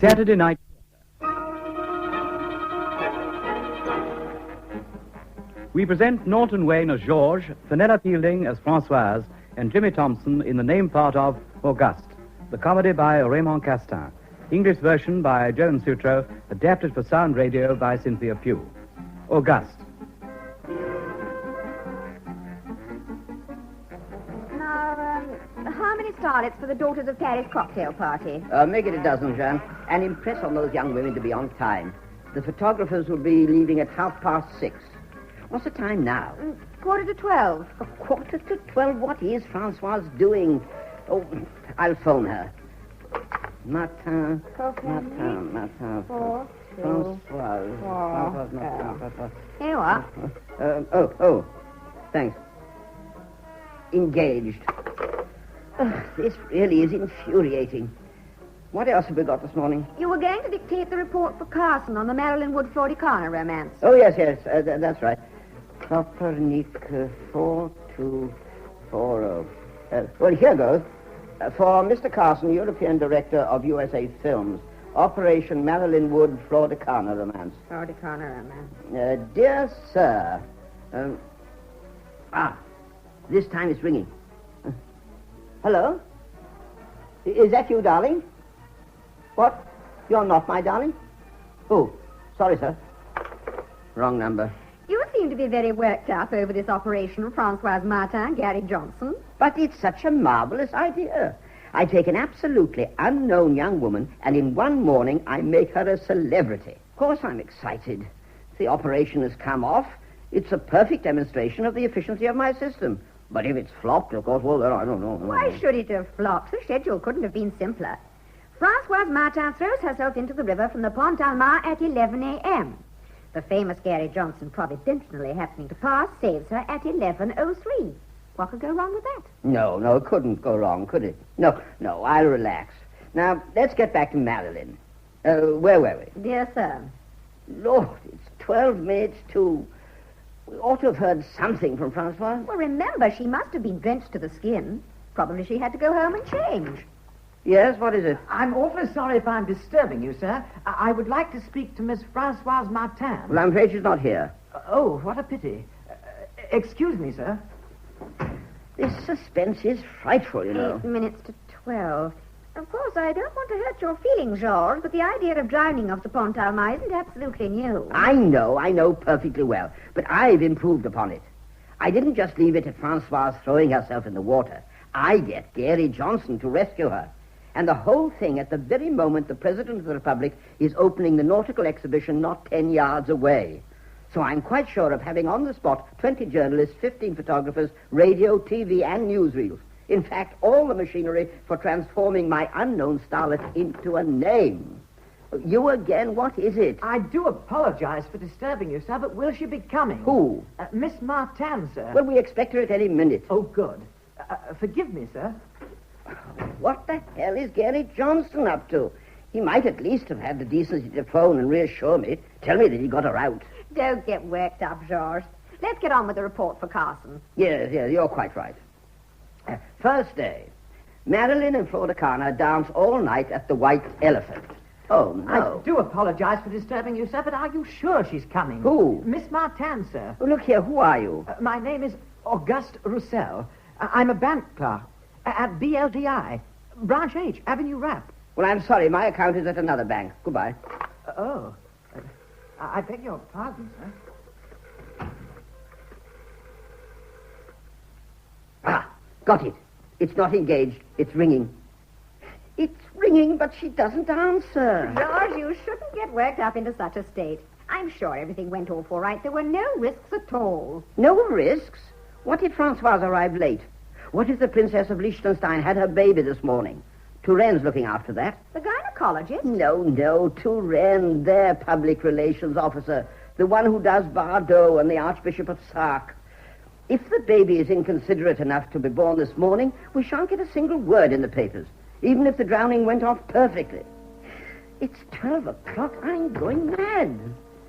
Saturday night. We present Naunton Wayne as Georges, Fenella Fielding as Françoise, and Jimmy Thompson in the name part of Auguste, the comedy by Raymond Castans. English version by Joan Sutro, adapted for sound radio by Cynthia Pugh. Auguste. Now, how many starlets for the Daughters of Paris cocktail party? Make it a dozen, Jeanne, and impress on those young women to be on time. The photographers will be leaving at 6:30. What's the time now? 11:45. 11:45? What is Françoise doing? Oh, I'll phone her. Martin. Françoise Martin. Here you are. Thanks. Engaged. This really is infuriating. What else have we got this morning? You were going to dictate the report for Carson on the Marilyn Wood Floricana romance. Oh, yes, that's right. Copernic 4240. Well, here goes. For Mr. Carson, European Director of USA Films, Operation Marilyn Wood Floricana romance. Floricana romance. Dear Sir. This time it's ringing. Hello? Is that you, darling? What? You're not my darling? Oh, sorry, sir. Wrong number. You seem to be very worked up over this operation, Francoise Martin, Gary Johnson. But it's such a marvelous idea. I take an absolutely unknown young woman, and in one morning I make her a celebrity. Of course I'm excited. The operation has come off. It's a perfect demonstration of the efficiency of my system. But if it's flopped, of course, well, then I don't know. Why should it have flopped? The schedule couldn't have been simpler. Françoise Martin throws herself into the river from the Pont Alma at 11 a.m. The famous Gary Johnson, providentially happening to pass, saves her at 11:03. What could go wrong with that? No, it couldn't go wrong, could it? No, I'll relax. Now, let's get back to Marilyn. Where were we? Dear sir. Lord, it's 12 minutes to... We ought to have heard something from Françoise. Well, remember, she must have been drenched to the skin. Probably she had to go home and change. Yes, what is it? I'm awfully sorry if I'm disturbing you, sir. I would like to speak to Miss Françoise Martin. Well, I'm afraid she's not here. Oh, what a pity. Excuse me, sir. This suspense is frightful, you know. 8 minutes to 12. Of course, I don't want to hurt your feelings, Georges, but the idea of drowning off the Pont Alma isn't absolutely new. I know perfectly well, but I've improved upon it. I didn't just leave it at Françoise throwing herself in the water. I get Gary Johnson to rescue her. And the whole thing at the very moment the President of the Republic is opening the nautical exhibition not 10 yards away. So I'm quite sure of having on the spot 20 journalists, 15 photographers, radio, TV, and newsreels. In fact, all the machinery for transforming my unknown starlet into a name. You again, what is it? I do apologize for disturbing you, sir, but will she be coming? Who? Miss Martin, sir. Well, we expect her at any minute. Oh, good. Forgive me, sir. What the hell is Gary Johnson up to? He might at least have had the decency to phone and reassure me. Tell me that he got her out. Don't get worked up, Georges. Let's get on with the report for Carson. Yes, you're quite right. First day. Marilyn and Floricana dance all night at the White Elephant. Oh, no. I do apologize for disturbing you, sir, but are you sure she's coming? Who? Miss Martin, sir. Oh, look here, who are you? My name is Auguste Roussel. I'm a bank clerk at BLDI, Branch H, Avenue Rap. Well, I'm sorry. My account is at another bank. Goodbye. I beg your pardon, sir. Got it. It's not engaged. It's ringing. It's ringing, but she doesn't answer. Georges, you shouldn't get worked up into such a state. I'm sure everything went off all right. There were no risks at all. No risks? What if Françoise arrived late? What if the Princess of Liechtenstein had her baby this morning? Turrenne's looking after that. The gynecologist? No, Turenne, their public relations officer. The one who does Bordeaux and the Archbishop of Sark. If the baby is inconsiderate enough to be born this morning, we shan't get a single word in the papers, even if the drowning went off perfectly. It's 12 o'clock. I'm going mad.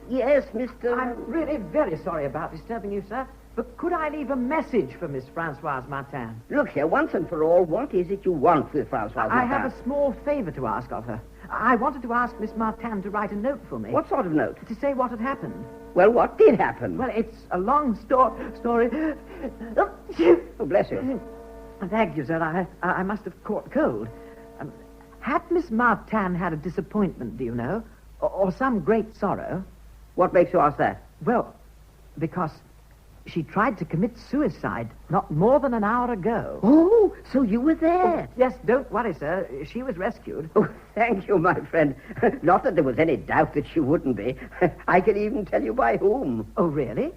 Yes, Mr... I'm really very sorry about disturbing you, sir, but could I leave a message for Miss Françoise Martin? Look here, once and for all, what is it you want with Françoise Martin? I have a small favor to ask of her. I wanted to ask Miss Martin to write a note for me. What sort of note? To say what had happened. Well, what did happen? Well, it's a long story. Oh, bless you. Thank you, sir. I must have caught cold. Had Miss Martin had a disappointment, do you know? Or some great sorrow? What makes you ask that? Well, because she tried to commit suicide not more than an hour ago. Oh, so you were there. Yes, don't worry, sir. She was rescued. Oh, thank you, my friend. Not that there was any doubt that she wouldn't be. I can even tell you by whom. Oh, really?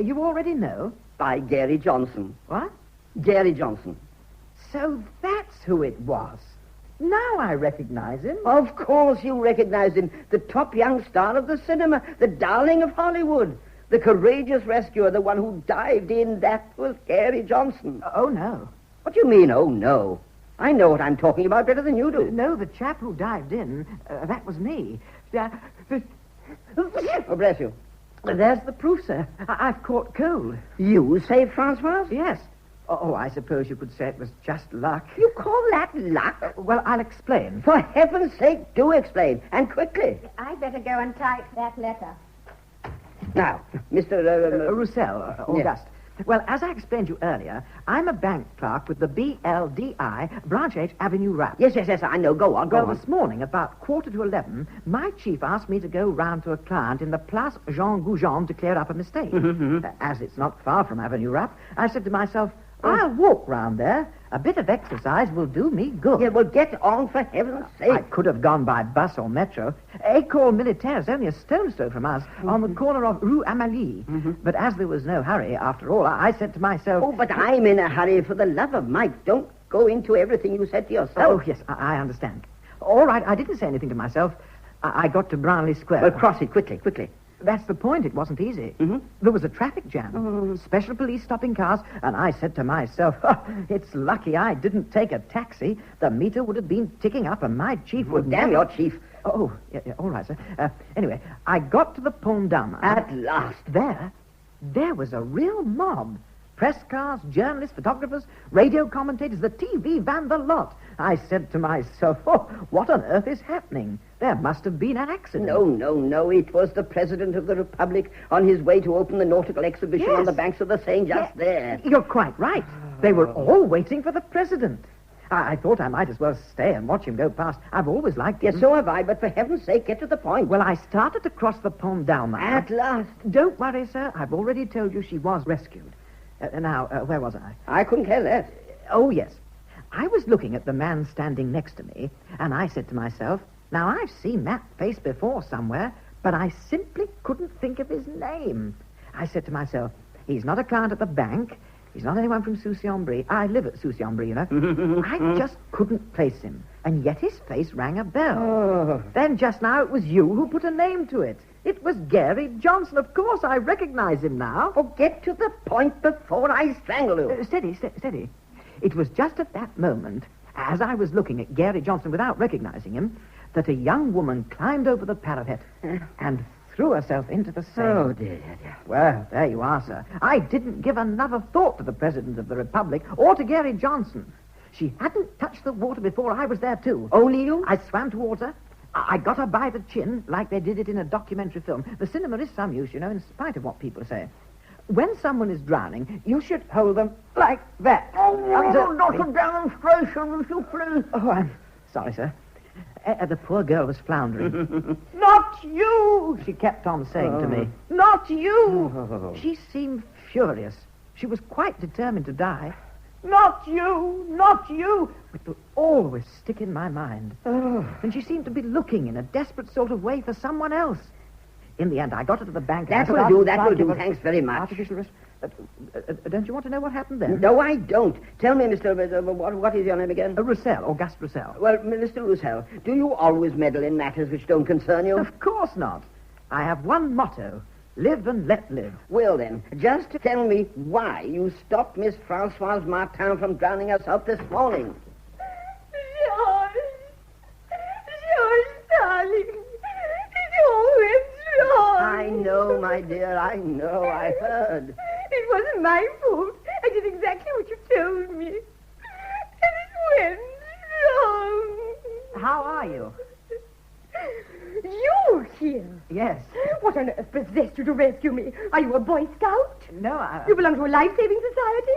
You already know? By Gary Johnson. What? Gary Johnson. So that's who it was. Now I recognize him. Of course you recognize him. The top young star of the cinema. The darling of Hollywood. The courageous rescuer, the one who dived in. That was Gary Johnson. Oh, no. What do you mean, oh, no? I know what I'm talking about better than you do. No, the chap who dived in, that was me. Oh, bless you. There's the proof, sir. I've caught cold. You saved Francoise? Yes. Oh, I suppose you could say it was just luck. You call that luck? Well, I'll explain. For heaven's sake, do explain, and quickly. I'd better go and type that letter. Now, Mr. Roussel, Auguste. Yes. Well, as I explained to you earlier, I'm a bank clerk with the BLDI, Branch H, Avenue Rap. Yes, I know. Go on. This morning, about 11:15, my chief asked me to go round to a client in the Place Jean Goujon to clear up a mistake. As it's not far from Avenue Rap, I said to myself, I'll walk round there. A bit of exercise will do me good. Yeah, well, get on for heaven's sake. I could have gone by bus or metro. École Militaire is only a stone's throw from us, on the corner of Rue Amalie. But as there was no hurry, after all, I said to myself... Oh, but I'm in a hurry. For the love of Mike, don't go into everything you said to yourself. Oh, yes, I understand. All right, I didn't say anything to myself. I got to Brownlee Square. Well, cross it quickly. That's the point. It wasn't easy. There was a traffic jam. Special police stopping cars, and I said to myself, it's lucky I didn't take a taxi. The meter would have been ticking up, and my chief would damn your chief. Oh, yeah, all right, sir. Anyway, I got to the Pont d'Armes. At last. There was a real mob. Press cars, journalists, photographers, radio commentators, the TV van, the lot. I said to myself, what on earth is happening? There must have been an accident. No. It was the President of the Republic on his way to open the nautical exhibition on the banks of the Seine just there. You're quite right. They were all waiting for the President. I thought I might as well stay and watch him go past. I've always liked him. Yes, so have I, but for heaven's sake, get to the point. Well, I started to cross the Pont d'Armes. At last. Don't worry, sir. I've already told you she was rescued. Now, where was I? I couldn't care less. Oh, yes. I was looking at the man standing next to me, and I said to myself, now, I've seen that face before somewhere, but I simply couldn't think of his name. I said to myself, he's not a client at the bank. He's not anyone from Soucy-en-Brie. I live at Soucy-en-Brie, you know. I just couldn't place him, and yet his face rang a bell. Then just now it was you who put a name to it. It was Gary Johnson. Of course, I recognize him now. Oh, get to the point before I strangle you. Steady. It was just at that moment, as I was looking at Gary Johnson without recognizing him, that a young woman climbed over the parapet and threw herself into the Seine. Oh, dear. Well, there you are, sir. I didn't give another thought to the President of the Republic or to Gary Johnson. She hadn't touched the water before I was there, too. Only you? I swam towards her. I got her by the chin, like they did it in a documentary film. The cinema is some use, you know, in spite of what people say. When someone is drowning, you should hold them like that. Oh, not a demonstration, if you please. Oh, I'm sorry, sir. The poor girl was floundering. Not you, she kept on saying to me. Not you. She seemed furious. She was quite determined to die. Not you. It will always stick in my mind. And she seemed to be looking in a desperate sort of way for someone else. In the end, I got her to the bank. That will do. Thanks very much. Artificial risk. Don't you want to know what happened then? No, I don't. Tell me, Mr. What is your name again? Roussel, Auguste Roussel. Well, Mr. Roussel, do you always meddle in matters which don't concern you? Of course not. I have one motto. Live and let live. Well, then, just tell me why you stopped Miss Francoise Martin from drowning herself this morning. George, darling. It all went wrong. I know, my dear, I know. I heard. It wasn't my fault. I did exactly what you told me. And it went wrong. How are you? here? Yes. What on earth possessed you to rescue me? Are you a Boy Scout? No, I... You belong to a life-saving society?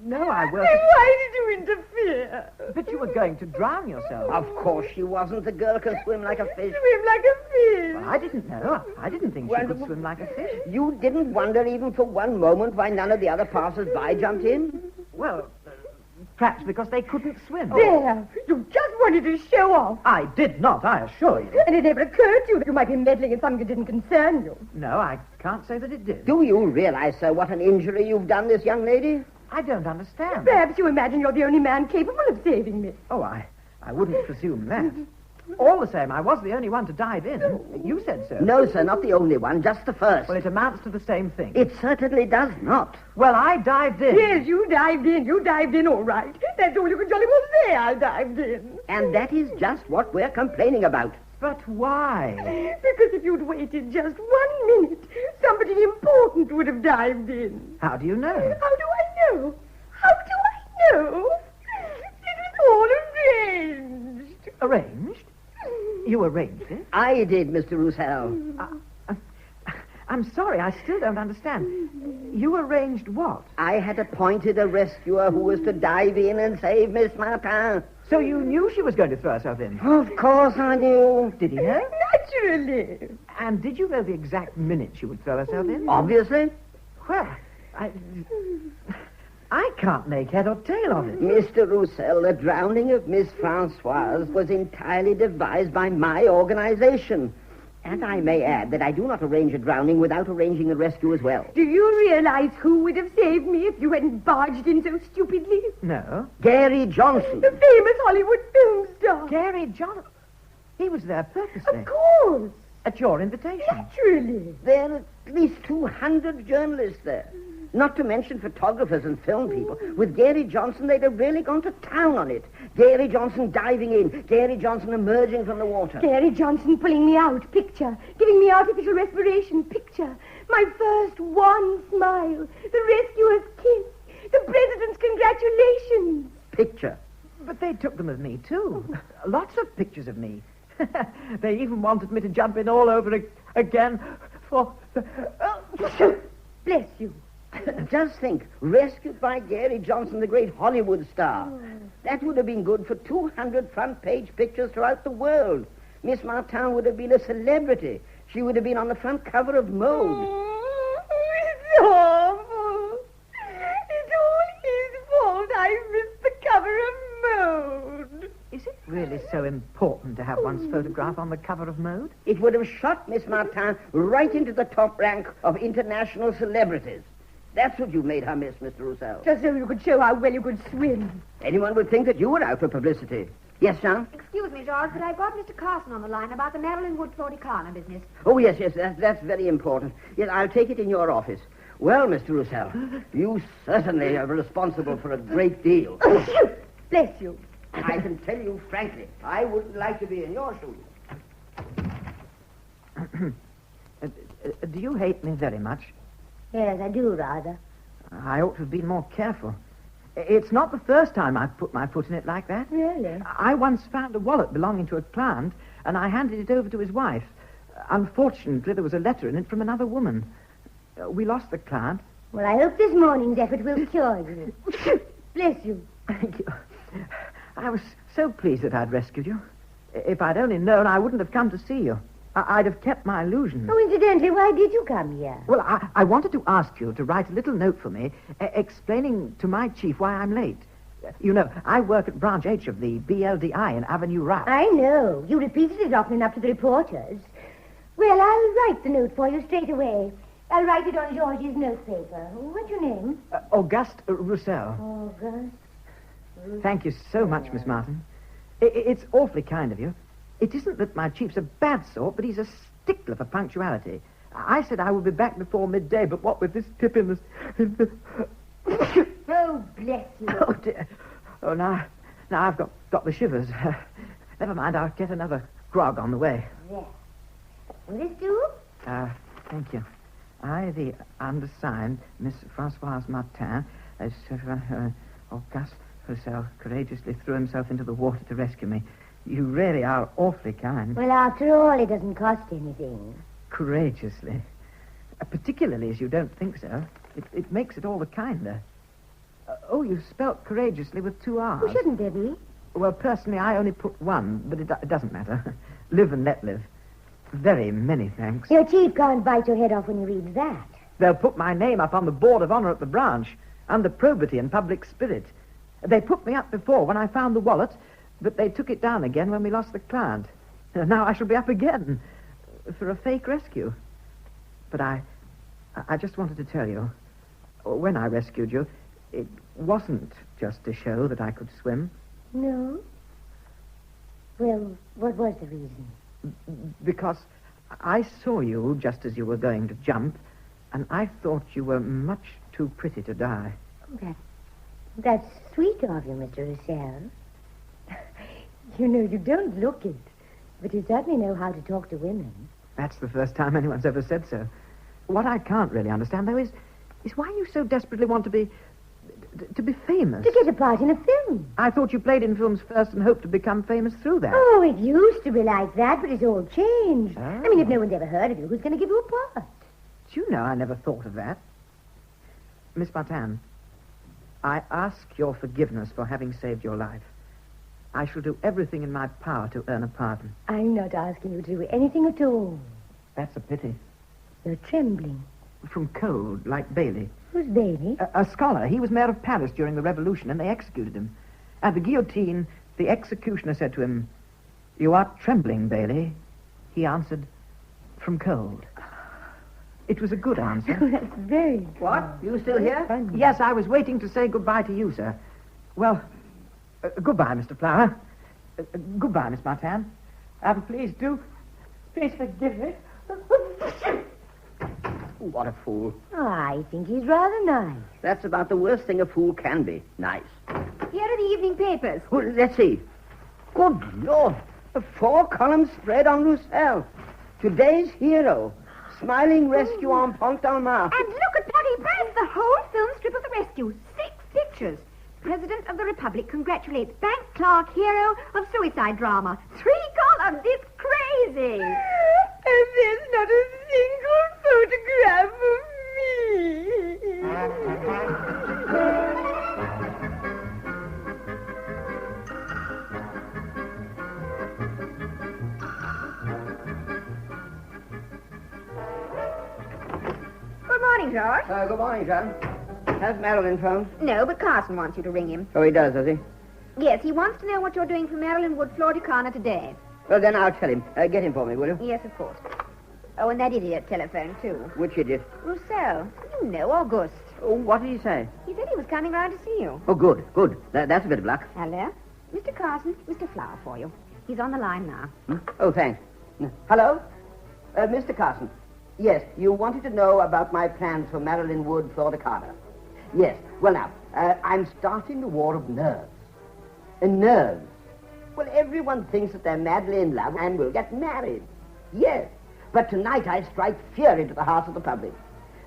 No, I Then work... why did you interfere? But you were going to drown yourself. Of course she wasn't. The girl can swim like a fish. Swim like a fish. Well, I didn't know. I didn't think she could swim like a fish. You didn't wonder even for one moment why none of the other passers-by jumped in? Well, perhaps because they couldn't swim. There. You just wanted to show off. I did not, I assure you. And it never occurred to you that you might be meddling in something that didn't concern you. No, I can't say that it did. Do you realize, sir, what an injury you've done this young lady? I don't understand. Perhaps you imagine you're the only man capable of saving me. Oh, I wouldn't presume that. All the same, I was the only one to dive in. You said so. No, sir, not the only one, just the first. Well, it amounts to the same thing. It certainly does not. Well, I dived in. Yes, you dived in. You dived in all right. That's all you can jolly well say. I dived in. And that is just what we're complaining about. But why? Because if you'd waited just 1 minute, somebody important would have dived in. How do you know? How do I know? How do I know? It was all arranged. Arranged? You arranged it? I did, Mr. Roussel. I'm sorry, I still don't understand. You arranged what? I had appointed a rescuer who was to dive in and save Miss Martin. So you knew she was going to throw herself in? Of course I knew. Did you know? Naturally. And did you know the exact minute she would throw herself in? Obviously. Well, I can't make head or tail of it. Mr. Roussel, the drowning of Miss Francoise was entirely devised by my organization. And I may add that I do not arrange a drowning without arranging a rescue as well. Do you realize who would have saved me if you hadn't barged in so stupidly? No. Gary Johnson. The famous Hollywood film star. Gary John. He was there purposely. Of course. At your invitation. Naturally. There are at least 200 journalists there. Not to mention photographers and film people. With Gary Johnson, they'd have really gone to town on it. Gary Johnson diving in. Gary Johnson emerging from the water. Gary Johnson pulling me out. Picture. Giving me artificial respiration. Picture. My first one smile. The rescuer's kiss. The president's congratulations. Picture. But they took them of me, too. Lots of pictures of me. They even wanted me to jump in all over again for... Bless you. Just think, rescued by Gary Johnson, the great Hollywood star. That would have been good for 200 front-page pictures throughout the world. Miss Martin would have been a celebrity. She would have been on the front cover of Mode. It's awful. It's all his fault. I missed the cover of Mode. Is it really so important to have one's photograph on the cover of Mode? It would have shot Miss Martin right into the top rank of international celebrities. That's what you made her miss, Mr. Roussel. Just so you could show how well you could swim. Anyone would think that you were out for publicity. Yes, Jeanne? Excuse me, George, but I've got Mr. Carson on the line about the Marilyn Wood Floricana business. Oh, yes, that's very important. Yes, I'll take it in your office. Well, Mr. Roussel, you certainly are responsible for a great deal. Bless you. I can tell you frankly, I wouldn't like to be in your shoes. Do you hate me very much? Yes, I do, rather. I ought to have been more careful. It's not the first time I've put my foot in it like that. Really? I once found a wallet belonging to a client, and I handed it over to his wife. Unfortunately, there was a letter in it from another woman. We lost the client. Well, I hope this morning's effort will cure you. Bless you. Thank you. I was so pleased that I'd rescued you. If I'd only known, I wouldn't have come to see you. I'd have kept my illusion. Oh, incidentally, why did you come here? Well, I wanted to ask you to write a little note for me explaining to my chief why I'm late. You know, I work at Branch H of the BLDI in Avenue Route. I know. You repeated it often enough to the reporters. Well, I'll write the note for you straight away. I'll write it on George's notepaper. What's your name? Auguste Roussel. Auguste. Thank you so much, Miss Martin. It's awfully kind of you. It isn't that my chief's a bad sort, but he's a stickler for punctuality. I said I would be back before midday, but what with this tip in the... Oh, bless you. Oh, dear. Oh, now I've got the shivers. Never mind, I'll get another grog on the way. There. Will this do? Thank you. I, the undersigned, Miss Françoise Martin, Auguste Roussel courageously threw himself into the water to rescue me. You really are awfully kind. Well, after all, it doesn't cost anything. Courageously. Particularly as you don't think so. It makes it all the kinder. You spelt courageously with 2 R's. Who shouldn't there be? Well, personally, I only put 1, but it doesn't matter. Live and let live. Very many thanks. Your chief can't bite your head off when he reads that. They'll put my name up on the board of honor at the branch, under probity and public spirit. They put me up before when I found the wallet, but they took it down again when we lost the client. Now I shall be up again for a fake rescue. But I just wanted to tell you, when I rescued you, it wasn't just to show that I could swim. No? Well, what was the reason? Because I saw you just as you were going to jump, and I thought you were much too pretty to die. That's sweet of you, Mr. Roussel. You know, you don't look it, but you certainly know how to talk to women. That's the first time anyone's ever said so. What I can't really understand, though, is why you so desperately want to be famous. To get a part in a film. I thought you played in films first and hoped to become famous through that. Oh, it used to be like that, but it's all changed. Oh. I mean, if no one's ever heard of you, who's going to give you a part? Do you know, I never thought of that. Miss Martin, I ask your forgiveness for having saved your life. I shall do everything in my power to earn a pardon. I'm not asking you to do anything at all. That's a pity. You're trembling. From cold, like Bailey. Who's Bailey? A scholar. He was mayor of Paris during the Revolution, and they executed him. At the guillotine, the executioner said to him, "You are trembling, Bailey." He answered, "From cold." It was a good answer. Oh, that's very good. What? You still here? Funny. Yes, I was waiting to say goodbye to you, sir. Well, goodbye, Mr. Flower. Goodbye, Miss Martin. Please forgive me. What a fool. Oh, I think he's rather nice. That's about the worst thing a fool can be. Nice. Here are the evening papers. Well, let's see. Good Lord. A 4-column spread on Roussel. Today's hero. Smiling rescue on Pont d'Alma. And look at bloody press, the whole film strip of the rescue. 6 pictures. President of the Republic congratulates bank clerk hero of suicide drama. 3 columns. It's crazy. And there's not a single photograph of me. Good morning, George. Good morning, Jeanne. Has Marilyn phoned? No, but Carson wants you to ring him. Oh, he does he? Yes, he wants to know what you're doing for Marilyn Wood, Florida today. Well, then I'll tell him. Get him for me, will you? Yes, of course. Oh, and that idiot telephoned, too. Which idiot? Roussel. You know Auguste. Oh, what did he say? He said he was coming round to see you. Oh, good. That's a bit of luck. Hello? Mr. Carson, Mr. Flower for you. He's on the line now. Oh, thanks. Hello? Mr. Carson. Yes, you wanted to know about my plans for Marilyn Wood, Florida. Yes. Well, now, I'm starting the war of nerves. Nerves. Well, everyone thinks that they're madly in love and will get married. Yes. But tonight I strike fear into the hearts of the public.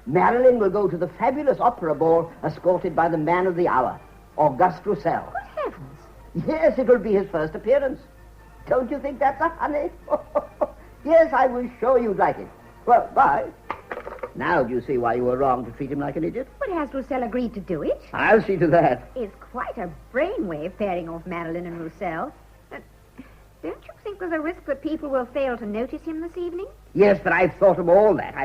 Marilyn will go to the fabulous opera ball escorted by the man of the hour, Auguste Roussel. Good heavens. Yes, it will be his first appearance. Don't you think that's a honey? Yes, I was sure you'd like it. Well, bye. Now do you see why you were wrong to treat him like an idiot? But has Roussel agreed to do it? I'll see to that. It's quite a brainwave pairing off Marilyn and Roussel. Don't you think there's a risk that people will fail to notice him this evening? Yes, but I've thought of all that.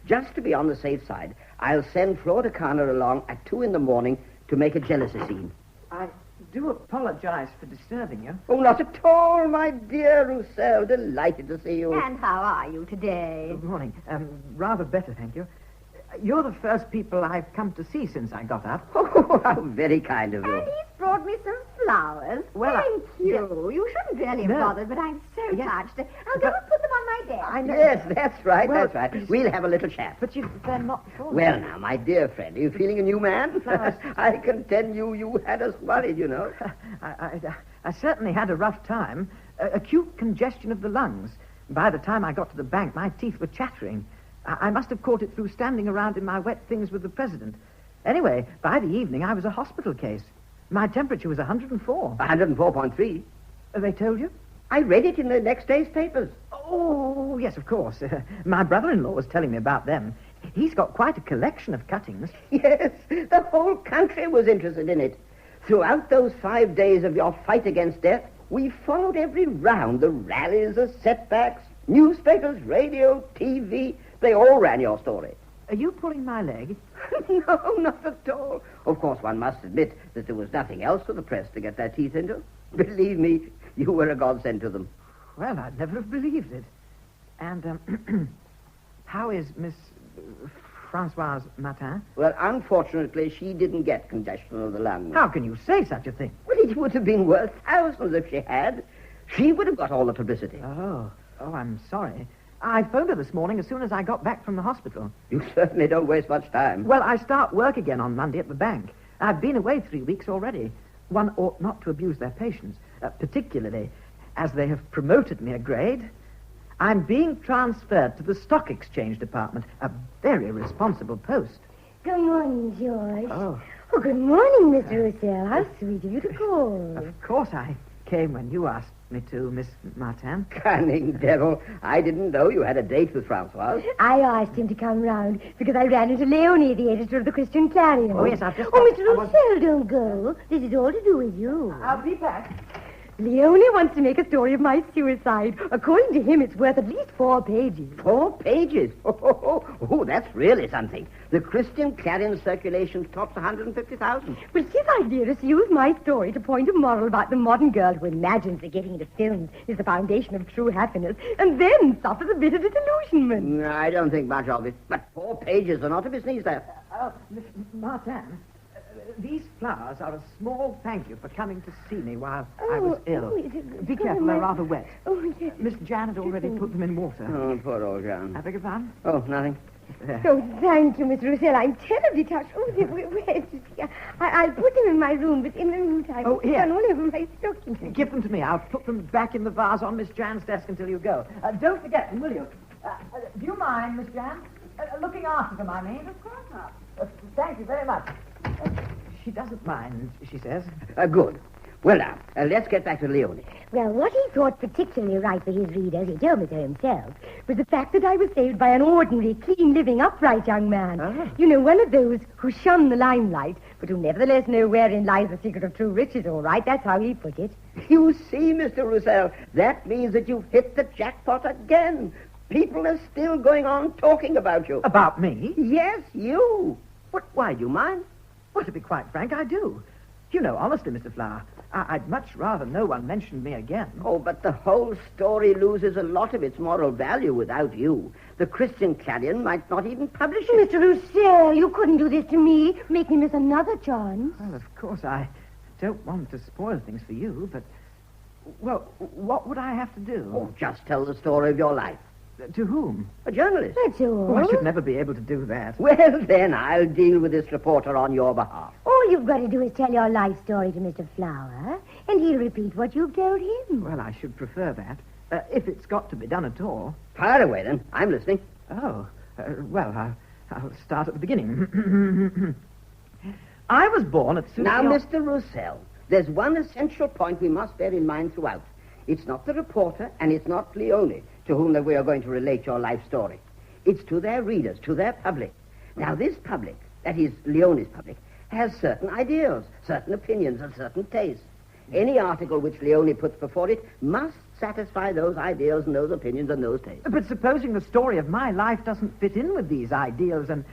Just to be on the safe side, I'll send Flora Connor along at 2 a.m. to make a jealousy scene. I do apologize for disturbing you. Oh, not at all, my dear Roussel. Delighted to see you. And how are you today? Good morning. Rather better, thank you. You're the first people I've come to see since I got up. Oh, how very kind of you. And he's brought me some flowers. Well, Thank you. You shouldn't really have No. bothered, but I'm so Yes. touched. I'll go and put them on my desk. I know. Yes, that's right, Well, that's right. We'll have a little chat. But they're not for me. Well, now, my dear friend, are you feeling a new man? I can tell you had us worried, you know. I certainly had a rough time. Acute congestion of the lungs. By the time I got to the bank, my teeth were chattering. I must have caught it through standing around in my wet things with the president. Anyway, by the evening, I was a hospital case. My temperature was 104. 104.3. They told you? I read it in the next day's papers. Oh, yes, of course. My brother-in-law was telling me about them. He's got quite a collection of cuttings. Yes, the whole country was interested in it. Throughout those 5 days of your fight against death, we followed every round, the rallies, the setbacks, newspapers, radio, TV. They all ran your story. Are you pulling my leg? No, not at all. Of course, one must admit that there was nothing else for the press to get their teeth into. Believe me, you were a godsend to them. Well, I'd never have believed it. And, how is Miss Françoise Martin? Well, unfortunately, she didn't get congestion of the lungs. How can you say such a thing? Well, it would have been worth thousands if she had. She would have got all the publicity. Oh, I'm sorry. I phoned her this morning as soon as I got back from the hospital. You certainly don't waste much time. Well, I start work again on Monday at the bank. I've been away 3 weeks already. One ought not to abuse their patience, particularly as they have promoted me a grade. I'm being transferred to the stock exchange department, a very responsible post. Good morning, George. Oh, good morning, Mr. Roussel. How sweet of you to call. of course I came when you asked me to, Miss Martin. Cunning devil. I didn't know you had a date with Francoise. I asked him to come round because I ran into Leonie, the editor of the Christian Clarion. Oh, yes, I've just... Oh, Mr. Roussel, don't go. This is all to do with you. I'll be back. Leonie wants to make a story of my suicide. According to him, it's worth at least 4 pages. 4 pages? Oh, that's really something. The Christian Clarion circulation tops 150,000. Well, his idea is to use my story to point a moral about the modern girl who imagines that getting into films is the foundation of true happiness and then suffers a bit of disillusionment. No, I don't think much of it. But 4 pages are not to be sneezed at. Miss Martin, these flowers are a small thank you for coming to see me while I was ill. Be careful, they're rather wet. Oh, yes. Miss Jeanne had already put them in water. Oh, poor old Jeanne. I beg your pardon? Oh, nothing. Oh, thank you, Mr. Roussel. I'm terribly touched. Oh, I'll put them in my room, but in the meantime, Oh, here. I've done all over my stockings. Give them to me. I'll put them back in the vase on Miss Jeanne's desk until you go. Don't forget them, will you? Do you mind, Miss Jeanne? Looking after them, I mean. Of course not. Thank you very much. She doesn't mind, she says. Good. Well, now, let's get back to Leonie. Well, what he thought particularly right for his readers, he told me so himself, was the fact that I was saved by an ordinary, clean-living, upright young man. Ah. You know, one of those who shun the limelight, but who nevertheless know wherein lies the secret of true riches, all right. That's how he put it. You see, Mr. Roussel, that means that you've hit the jackpot again. People are still going on talking about you. About me? Yes, you. But why do you mind? Well, to be quite frank, I do. You know, honestly, Mr. Flower, I'd much rather no one mentioned me again. Oh, but the whole story loses a lot of its moral value without you. The Christian Clarion might not even publish it. Mr. Roussel, you couldn't do this to me. Make me miss another chance. Well, of course, I don't want to spoil things for you, but... Well, what would I have to do? Oh, just tell the story of your life. To whom? A journalist. That's all. Oh, I should never be able to do that. Well, then I'll deal with this reporter on your behalf. All you've got to do is tell your life story to Mr. Flower, and he'll repeat what you've told him. Well, I should prefer that, if it's got to be done at all. Fire away, then. I'm listening. Oh, I'll start at the beginning. I was born at Now, Mr. Roussel, there's one essential point we must bear in mind throughout. It's not the reporter, and it's not Leonie, to whom that we are going to relate your life story. It's to their readers, to their public. Now, this public, that is Leonie's public, has certain ideals, certain opinions, and certain tastes. Any article which Leonie puts before it must satisfy those ideals and those opinions and those tastes. But supposing the story of my life doesn't fit in with these ideals and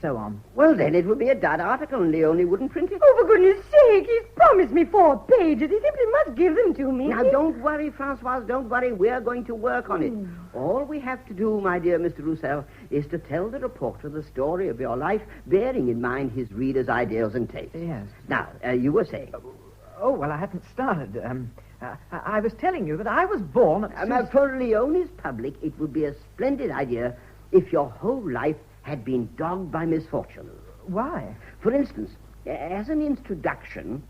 so on. Well, then it would be a dud article and Leonie wouldn't print it. Oh, for goodness sake, he's promised me 4 pages. He simply must give them to me. Now, don't worry, Francoise, don't worry. We're going to work on it. All we have to do, my dear Mr. Roussel, is to tell the reporter the story of your life, bearing in mind his readers' ideals and tastes. Yes. Now, you were saying... Oh, well, I hadn't started. I was telling you that I was born at... For Leonie's public, it would be a splendid idea if your whole life had been dogged by misfortune. Why? For instance, as an introduction,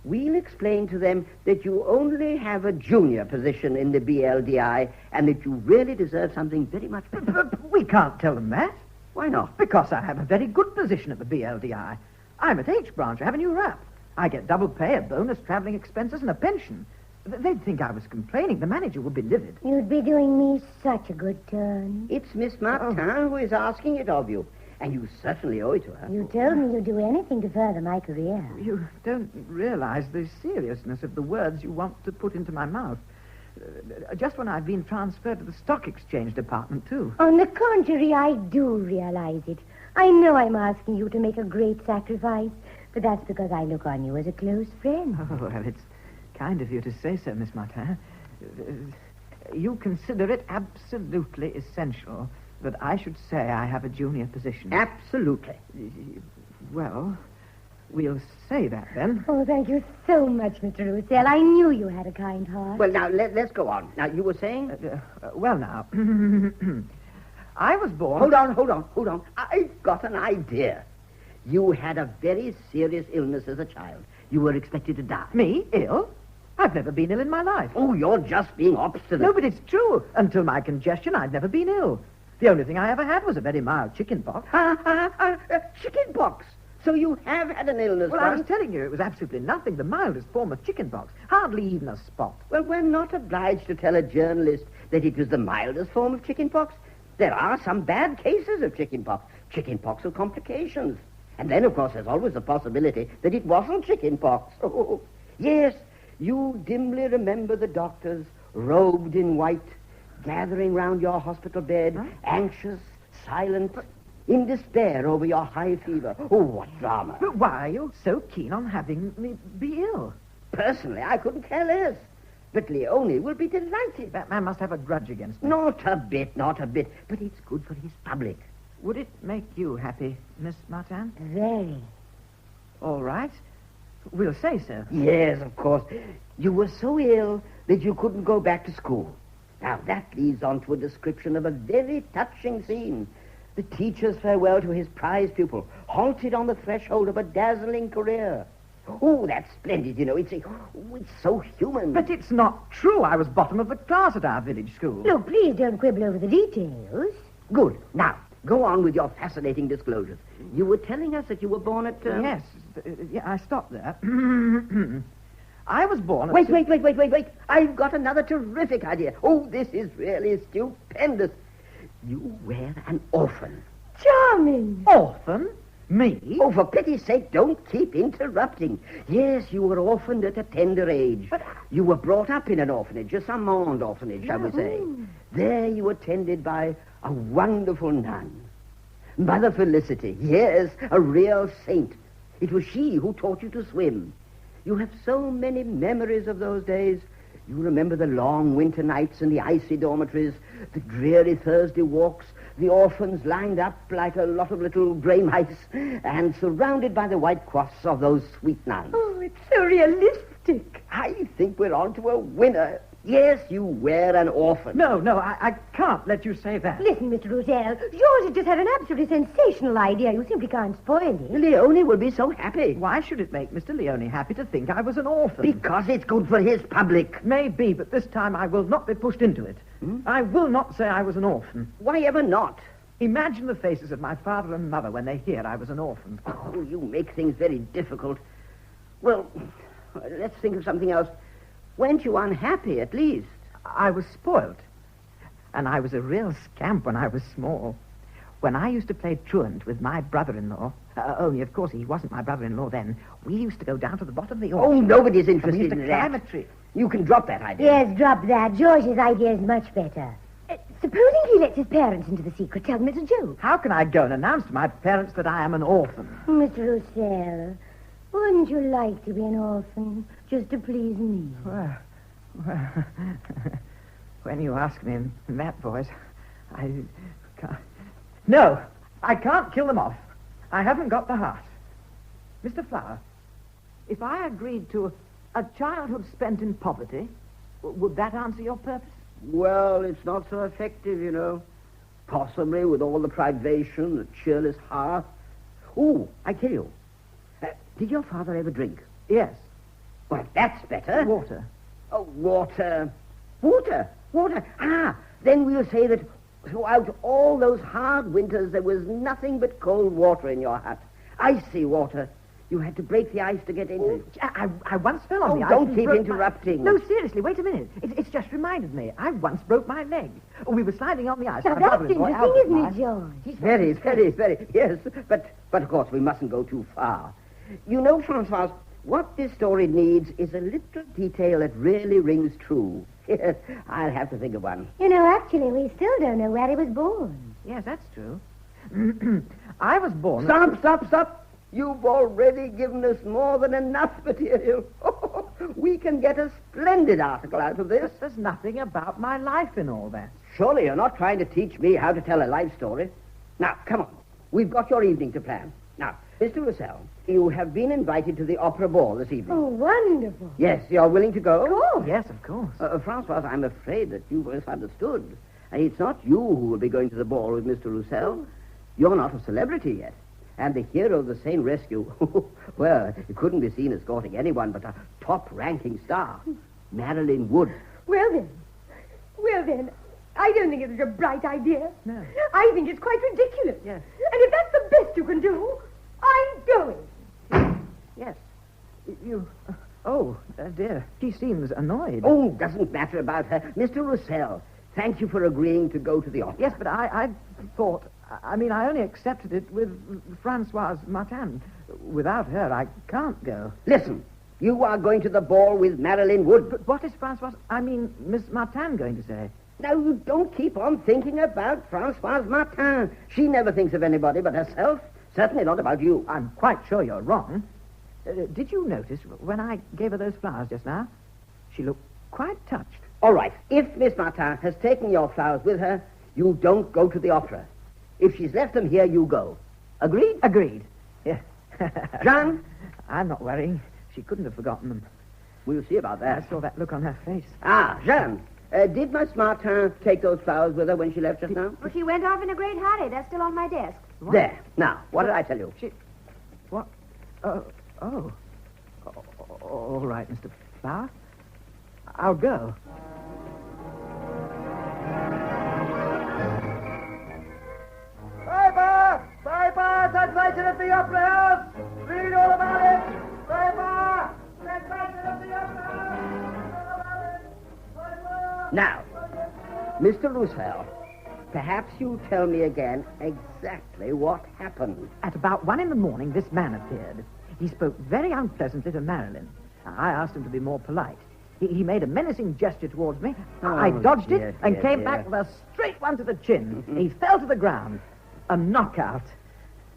we'll explain to them that you only have a junior position in the BLDI and that you really deserve something very much better. But we can't tell them that. Why not? Because I have a very good position at the BLDI. I'm at H branch. I have a new rap. I get double pay, a bonus, traveling expenses, and a pension. They'd think I was complaining. The manager would be livid. You'd be doing me such a good turn. It's Miss Martin who is asking it of you, and you certainly owe it to her. You told me you'd do anything to further my career. You don't realize the seriousness of the words you want to put into my mouth. Just when I've been transferred to the stock exchange department, too. On the contrary, I do realize it. I know I'm asking you to make a great sacrifice, but that's because I look on you as a close friend. Oh, well, it's kind of you to say so, Miss Martin. You consider it absolutely essential that I should say I have a junior position. Absolutely. Well, we'll say that then. Oh, thank you so much, Mr. Roussel. I knew you had a kind heart. Well, now, let's go on. Now, you were saying? Well, now, I was born... Hold on. I've got an idea. You had a very serious illness as a child. You were expected to die. Me? Ill? I've never been ill in my life. Oh, you're just being obstinate. No, but it's true. Until my congestion, I'd never been ill. The only thing I ever had was a very mild chicken pox. Chicken pox. So you have had an illness Well, I once? was telling you, it was absolutely nothing. The mildest form of chicken pox. Hardly even a spot. Well, we're not obliged to tell a journalist that it was the mildest form of chicken pox. There are some bad cases of chicken pox. Chicken pox with complications. And then, of course, there's always the possibility that it wasn't chicken pox. Oh, yes, you dimly remember the doctors, robed in white, gathering round your hospital bed, anxious, silent, in despair over your high fever. Oh, what drama. But why are you so keen on having me be ill? Personally, I couldn't care less. But Leone will be delighted. That man must have a grudge against me. Not a bit. But it's good for his public. Would it make you happy, Miss Martin? Very. All right. We'll say so. Yes, of course. You were so ill that you couldn't go back to school. Now, that leads on to a description of a very touching scene. The teacher's farewell to his prize pupil, halted on the threshold of a dazzling career. Oh, that's splendid, you know. It's so human. But it's not true. I was bottom of the class at our village school. Look, please don't quibble over the details. Good. Now, go on with your fascinating disclosures. You were telling us that you were born at... Yes. I stopped there. I was born at... Wait. I've got another terrific idea. Oh, this is really stupendous. You were an orphan. Charming. Orphan? Me? Oh, for pity's sake, don't keep interrupting. Yes, you were orphaned at a tender age. But... You were brought up in an orphanage, a Samond orphanage, shall we say. There you were tended by a wonderful nun. Mother Felicity, yes, a real saint. It was she who taught you to swim. You have so many memories of those days. You remember the long winter nights in the icy dormitories, the dreary Thursday walks, the orphans lined up like a lot of little grey mice, and surrounded by the white cross of those sweet nuns. Oh, it's so realistic. I think we're on to a winner. Yes, you were an orphan. No, I can't let you say that. Listen, Mr. Roussel, George has just had an absolutely sensational idea. You simply can't spoil it. Leone will be so happy. Why should it make Mr. Leone happy to think I was an orphan? Because it's good for his public. Maybe, but this time I will not be pushed into it. I will not say I was an orphan. Why ever not? Imagine the faces of my father and mother when they hear I was an orphan. Oh, you make things very difficult. Well, let's think of something else. Weren't you unhappy, at least? I was spoilt. And I was a real scamp when I was small. When I used to play truant with my brother-in-law, only, of course, he wasn't my brother-in-law then, we used to go down to the bottom of the orchard. Oh, nobody's And we interested used to in climb that. a tree. You can drop that idea. Yes, drop that. George's idea is much better. Supposing he lets his parents into the secret, tell them it's a joke. How can I go and announce to my parents that I am an orphan? Mr. Roussel, wouldn't you like to be an orphan, just to please me? Well, when you ask me in that voice, I can't... No, I can't kill them off. I haven't got the heart. Mr. Flower, if I agreed to a childhood spent in poverty, would that answer your purpose? Well, it's not so effective, you know. Possibly with all the privation, the cheerless hearth. Oh, I tell you. Did your father ever drink? Yes. Well, that's better. Water. Oh, water. Water. Ah, then we'll say that throughout all those hard winters there was nothing but cold water in your hut. Icy water. You had to break the ice to get into it. I once fell on the ice. Don't and keep broke interrupting. No, seriously, wait a minute. It's just reminded me. I once broke my leg. We were sliding on the ice. Now, My that's brother-in-law, interesting, isn't Albert, it, George? Very, very, very. Yes, but of course we mustn't go too far. You know, Francoise, what this story needs is a little detail that really rings true. Yes, I'll have to think of one. You know, actually, we still don't know where he was born. Yes, that's true. I was born... Stop. You've already given us more than enough material. We can get a splendid article out of this. There's nothing about my life in all that. Surely you're not trying to teach me how to tell a life story. Now, come on. We've got your evening to plan. Now, Mr. Roussel, you have been invited to the opera ball this evening. Oh, wonderful. Yes, you're willing to go? Of course. Yes, of course. Francoise, I'm afraid that you've misunderstood. It's not you who will be going to the ball with Mr. Roussel. You're not a celebrity yet. And the hero of the Seine rescue, well, it couldn't be seen as courting anyone but a top-ranking star, Marilyn Wood. Well, then, I don't think it's a bright idea. No. I think it's quite ridiculous. Yes. And if that's the best you can do, I'm going. Yes. You... dear. She seems annoyed. Oh, doesn't matter about her. Mr. Roussel, thank you for agreeing to go to the opera. Yes, but I thought... I only accepted it with Françoise Martin. Without her, I can't go. Listen, you are going to the ball with Marilyn Wood. But what is Miss Martin going to say? Now, you don't keep on thinking about Françoise Martin. She never thinks of anybody but herself. Certainly not about you. I'm quite sure you're wrong. Did you notice when I gave her those flowers just now? She looked quite touched. All right. If Miss Martin has taken your flowers with her, you don't go to the opera. If she's left them here, you go. Agreed? Agreed. Yes. Jeanne? I'm not worrying. She couldn't have forgotten them. We'll see about that. I saw that look on her face. Jeanne, did Miss Martin take those flowers with her when she left just now? Well, she went off in a great hurry. They're still on my desk. What? There. Now, what did I tell you? What? Oh, all right, Mr. Flower. I'll go. Piper! Translation at the Opera House! Read all about it! Piper! Translation at the Opera House! Now, Mr. Roussel, perhaps you'll tell me again exactly what happened. At about 1 a.m, this man appeared. He spoke very unpleasantly to Marilyn. I asked him to be more polite. He made a menacing gesture towards me. I dodged it and came back with a straight one to the chin. He fell to the ground. A knockout.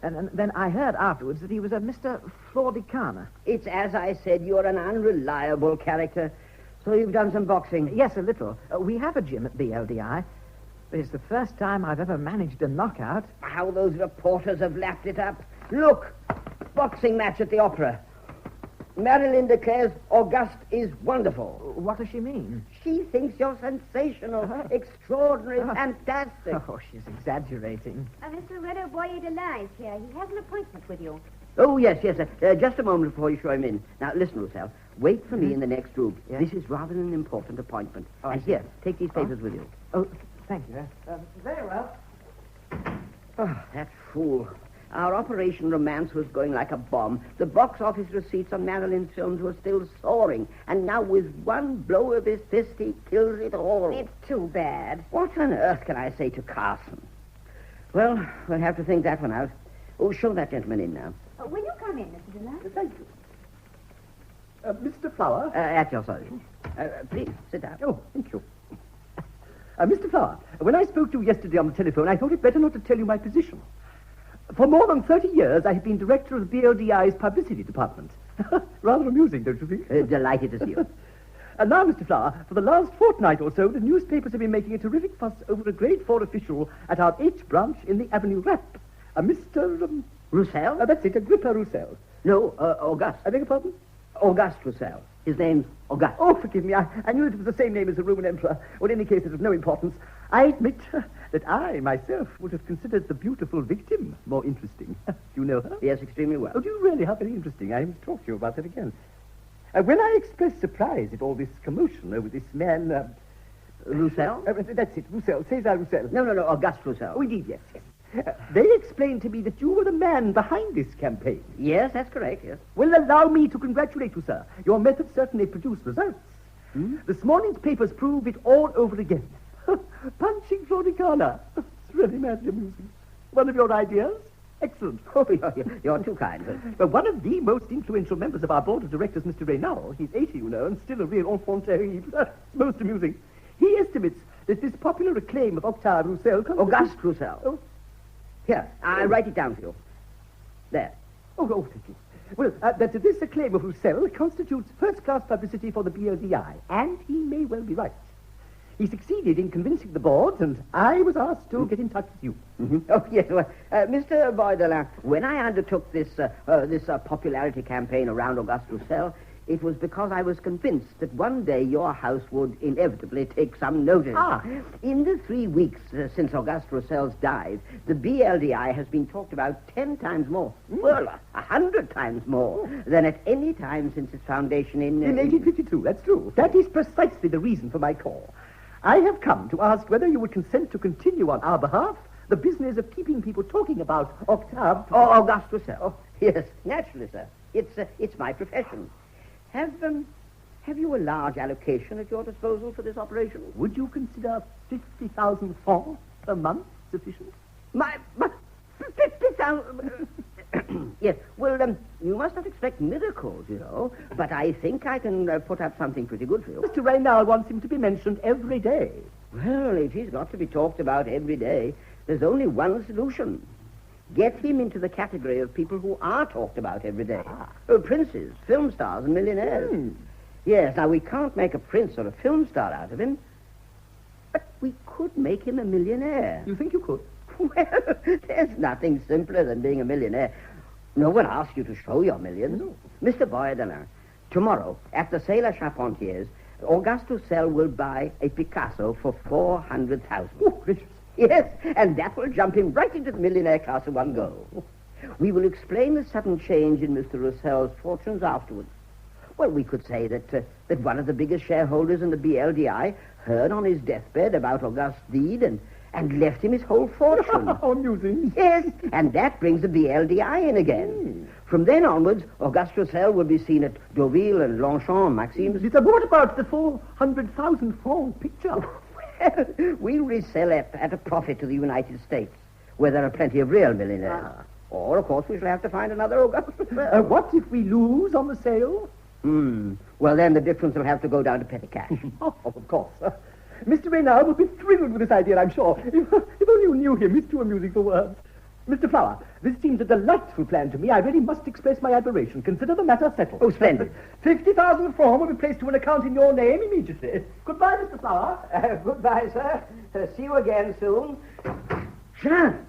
And then I heard afterwards that he was a Mr. Flaudicana. It's as I said, you're an unreliable character. So you've done some boxing? Yes, a little. We have a gym at BLDI. But it's the first time I've ever managed a knockout. How those reporters have lapped it up. Look, boxing match at the opera. Marilyn declares Auguste is wonderful. What does she mean? She thinks you're sensational, extraordinary, fantastic. Oh, she's exaggerating. Mr. Redo Boyer Deli's here. He has an appointment with you. Oh, yes. Just a moment before you show him in. Now, listen, Roussel. Wait for me in the next room. Yes? This is rather an important appointment. Oh, and here, take these papers with you. Oh, thank you. Very well. Oh, that fool. Our Operation Romance was going like a bomb. The box office receipts on Marilyn's films were still soaring. And now with one blow of his fist, he kills it all. It's too bad. What on earth can I say to Carson? Well, we'll have to think that one out. Oh, show that gentleman in now. Will you come in, Mr. Deli? Thank you. Mr. Flower? At your service. Please, sit down. Oh, thank you. Mr. Flower, when I spoke to you yesterday on the telephone, I thought it better not to tell you my position. For more than 30 years, I have been director of the BLDI's publicity department. Rather amusing, don't you think? Delighted to see you. And now, Mr. Flower, for the last fortnight or so, the newspapers have been making a terrific fuss over a grade 4 official at our H branch in the Avenue Rap. Mr. Roussel? That's it, Agrippa Roussel. No, Auguste. I beg your pardon? Auguste Roussel. His name's Auguste. Oh, forgive me. I knew it was the same name as the Roman emperor. Well, in any case, it of no importance. I admit that I, myself, would have considered the beautiful victim more interesting. Do you know her? Yes, extremely well. Oh, do you really? How very interesting. I must talk to you about that again. When I expressed surprise at all this commotion over this man... Roussel? That's it, Roussel. César Roussel. No, Auguste Roussel. Oh, indeed, yes. They explained to me that you were the man behind this campaign. Yes, that's correct, yes. Well, allow me to congratulate you, sir. Your method certainly produced results. This morning's papers prove it all over again. Punching Floricana. It's really madly amusing. One of your ideas? Excellent. Oh, you're too kind. But one of the most influential members of our board of directors, Mr. Raynald, he's 80, you know, and still a real enfant terrible. Most amusing. He estimates that this popular acclaim of Auguste Roussel... Auguste Roussel. Oh. Here, I'll write it down for you. There. Oh, thank you. Well, that this acclaim of Roussel constitutes first-class publicity for the BLDI, and he may well be right. He succeeded in convincing the board, and I was asked to get in touch with you. Oh, yes. Well, Mr. Boydelin, when I undertook this popularity campaign around Auguste Roussel, it was because I was convinced that one day your house would inevitably take some notice. In the 3 weeks since Auguste Roussel's died, the BLDI has been talked about 10 times more. Well, 100 times more than at any time since its foundation in 1852, that's true. That is precisely the reason for my call. I have come to ask whether you would consent to continue on our behalf the business of keeping people talking about Auguste Roussel. Oh, yes, naturally, sir. It's my profession. Have you a large allocation at your disposal for this operation? Would you consider 50,000 francs per month sufficient? My 50,000... Yes, well, you must not expect miracles, you know, but I think I can put up something pretty good for you. Mr. Raynald wants him to be mentioned every day. Well, if he's got to be talked about every day, there's only one solution. Get him into the category of people who are talked about every day. Princes, film stars, and millionaires. Yes, now we can't make a prince or a film star out of him, but we could make him a millionaire. You think you could? Well, there's nothing simpler than being a millionaire. No one asks you to show your millions. No. Mr. Boydelin, tomorrow, at the Sailor Charpentier's, Auguste Roussel will buy a Picasso for 400,000. Oh, gracious. Yes, and that will jump him right into the millionaire class in one go. We will explain the sudden change in Mr. Roussel's fortunes afterwards. Well, we could say that one of the biggest shareholders in the BLDI heard on his deathbed about Auguste's deed and left him his whole fortune. How amusing. Yes, and that brings the BLDI in again. From then onwards, Auguste Roussel will be seen at Deauville and Longchamp, Maxime's. What about the 400,000 franc picture? We'll resell it at a profit to the United States, where there are plenty of real millionaires. Or, of course, we shall have to find another Auguste Roussel. What if we lose on the sale? Well, then the difference will have to go down to petty cash. Of course. Mr. Raynald would be thrilled with this idea, I'm sure. If only you knew him. He's too amusing for words. Mr. Flower, this seems a delightful plan to me. I really must express my admiration. Consider the matter settled. Oh, splendid. 50,000 francs will be placed to an account in your name immediately. Goodbye, Mr. Flower. Goodbye, sir. See you again soon. Jeanne.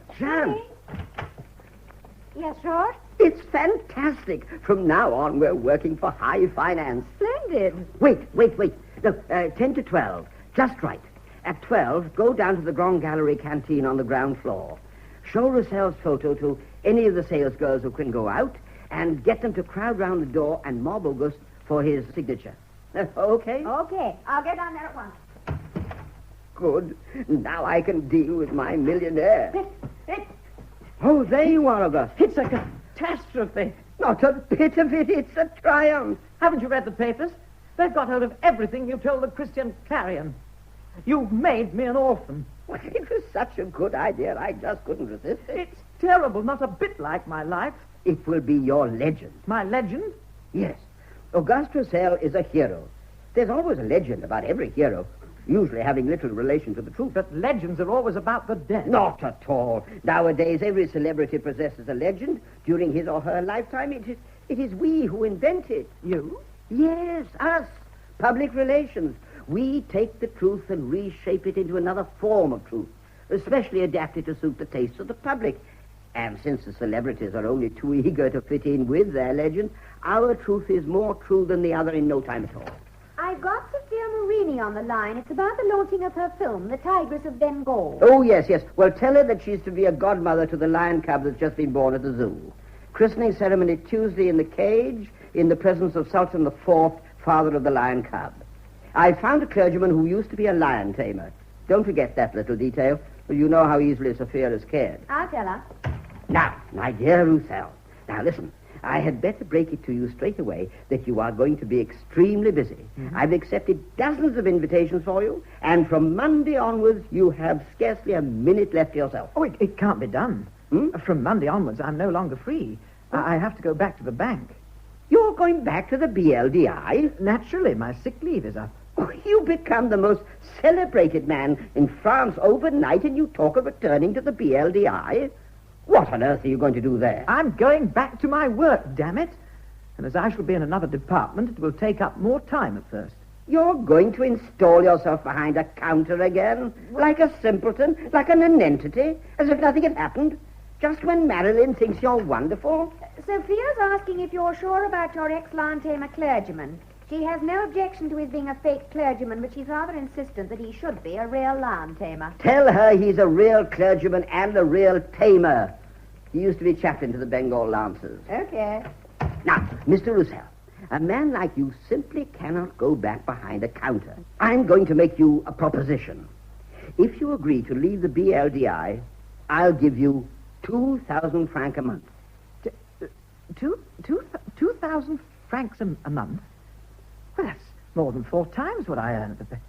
Yes, George? It's fantastic. From now on, we're working for high finance. Splendid. Wait. No, 10 to 12. Just right. At 12, go down to the Grand Gallery canteen on the ground floor. Show Roussel's photo to any of the salesgirls who can go out, and get them to crowd round the door and mob Auguste for his signature. Okay? Okay. I'll get down there at once. Good. Now I can deal with my millionaire. Oh, there you are, Auguste. It's a catastrophe. Not a bit of it. It's a triumph. Haven't you read the papers? They've got hold of everything you told the Christian Clarion. You've made me an orphan. Well, it was such a good idea, I just couldn't resist it. It's terrible, not a bit like my life. It will be your legend. My legend? Yes. Auguste Roussel is a hero. There's always a legend about every hero, usually having little relation to the truth. But legends are always about the dead. Not at all. Nowadays, every celebrity possesses a legend during his or her lifetime. It is we who invent it. You? Yes, us. Public relations. We take the truth and reshape it into another form of truth, especially adapted to suit the tastes of the public. And since the celebrities are only too eager to fit in with their legend, our truth is more true than the other in no time at all. I've got Sophia Marini on the line. It's about the launching of her film, The Tigress of Bengal. Oh, yes. Well, tell her that she's to be a godmother to the lion cub that's just been born at the zoo. Christening ceremony Tuesday in the cage, in the presence of Sultan IV, father of the lion cub. I found a clergyman who used to be a lion tamer. Don't forget that little detail. Well, you know how easily Sophia is scared. I'll tell her. Now, my dear Roussel, now listen. I had better break it to you straight away that you are going to be extremely busy. Mm-hmm. I've accepted dozens of invitations for you, and from Monday onwards, you have scarcely a minute left to yourself. Oh, it can't be done. From Monday onwards, I'm no longer free. I have to go back to the bank. You're going back to the BLDI? Naturally, my sick leave is up. Oh, you become the most celebrated man in France overnight, and you talk of returning to the BLDI? What on earth are you going to do there? I'm going back to my work, damn it. And as I shall be in another department, it will take up more time at first. You're going to install yourself behind a counter again? Like a simpleton? Like an nonentity? As if nothing had happened? Just when Marilyn thinks you're wonderful? Sophia's asking if you're sure about your ex-Lantamer clergyman. She has no objection to his being a fake clergyman, but she's rather insistent that he should be a real lawn-tamer. Tell her he's a real clergyman and a real tamer. He used to be chaplain to the Bengal Lancers. Okay. Now, Mr. Roussel, a man like you simply cannot go back behind a counter. I'm going to make you a proposition. If you agree to leave the BLDI, I'll give you 2,000 francs a month. 2,000 francs a month? Well, that's more than 4 times what I earn at the bank.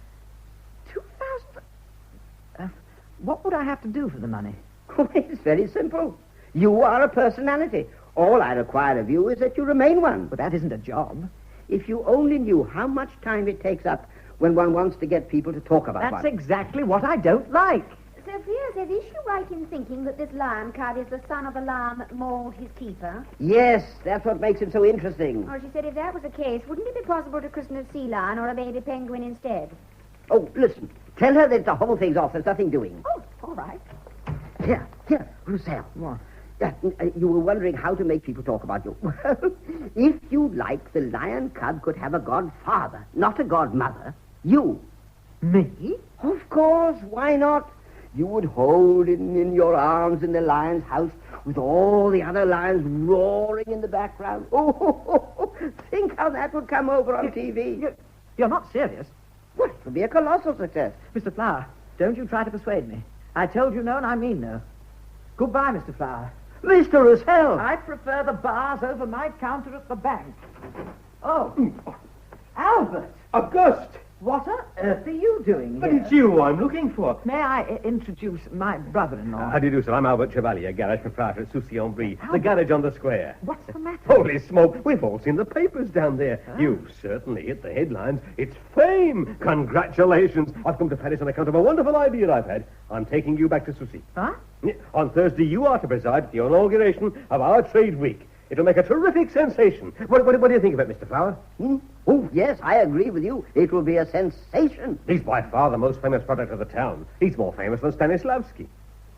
2,000? What would I have to do for the money? Oh, it's very simple. You are a personality. All I require of you is that you remain one. But that isn't a job. If you only knew how much time it takes up when one wants to get people to talk about That's one. exactly what I don't like. Sophia says, is she right in thinking that this lion cub is the son of the lion that mauled his keeper? Yes, that's what makes him so interesting. Oh, she said if that was the case, wouldn't it be possible to christen a sea lion or a baby penguin instead? Oh, listen. Tell her that the whole thing's off. There's nothing doing. Oh, all right. Here, Roussel. What? You were wondering how to make people talk about you. Well, if you like, the lion cub could have a godfather, not a godmother. You. Me? Of course. Why not? You would hold it in your arms in the lion's house with all the other lions roaring in the background. Oh, think how that would come over on TV. You're not serious? Well, it would be a colossal success. Mr. Flower, don't you try to persuade me. I told you no, and I mean no. Goodbye, Mr. Flower. Mr. Roussel! I prefer the bars over my counter at the bank. Oh, Albert! Auguste! What on earth are you doing But here? it's you I'm looking for. May I introduce my brother-in-law? How do you do, sir? I'm Albert Chevalier, garage proprietor at Soucy-en-Brie, the garage on the square. What's the matter? Holy smoke, we've all seen the papers down there. You certainly hit the headlines. It's fame. Congratulations. I've come to Paris on account of a wonderful idea I've had. I'm taking you back to Soucy. Huh? On Thursday, you are to preside at the inauguration of our trade week. It'll make a terrific sensation. What do you think of it, Mr. Flower? Oh, yes, I agree with you. It will be a sensation. He's by far the most famous product of the town. He's more famous than Stanislavski.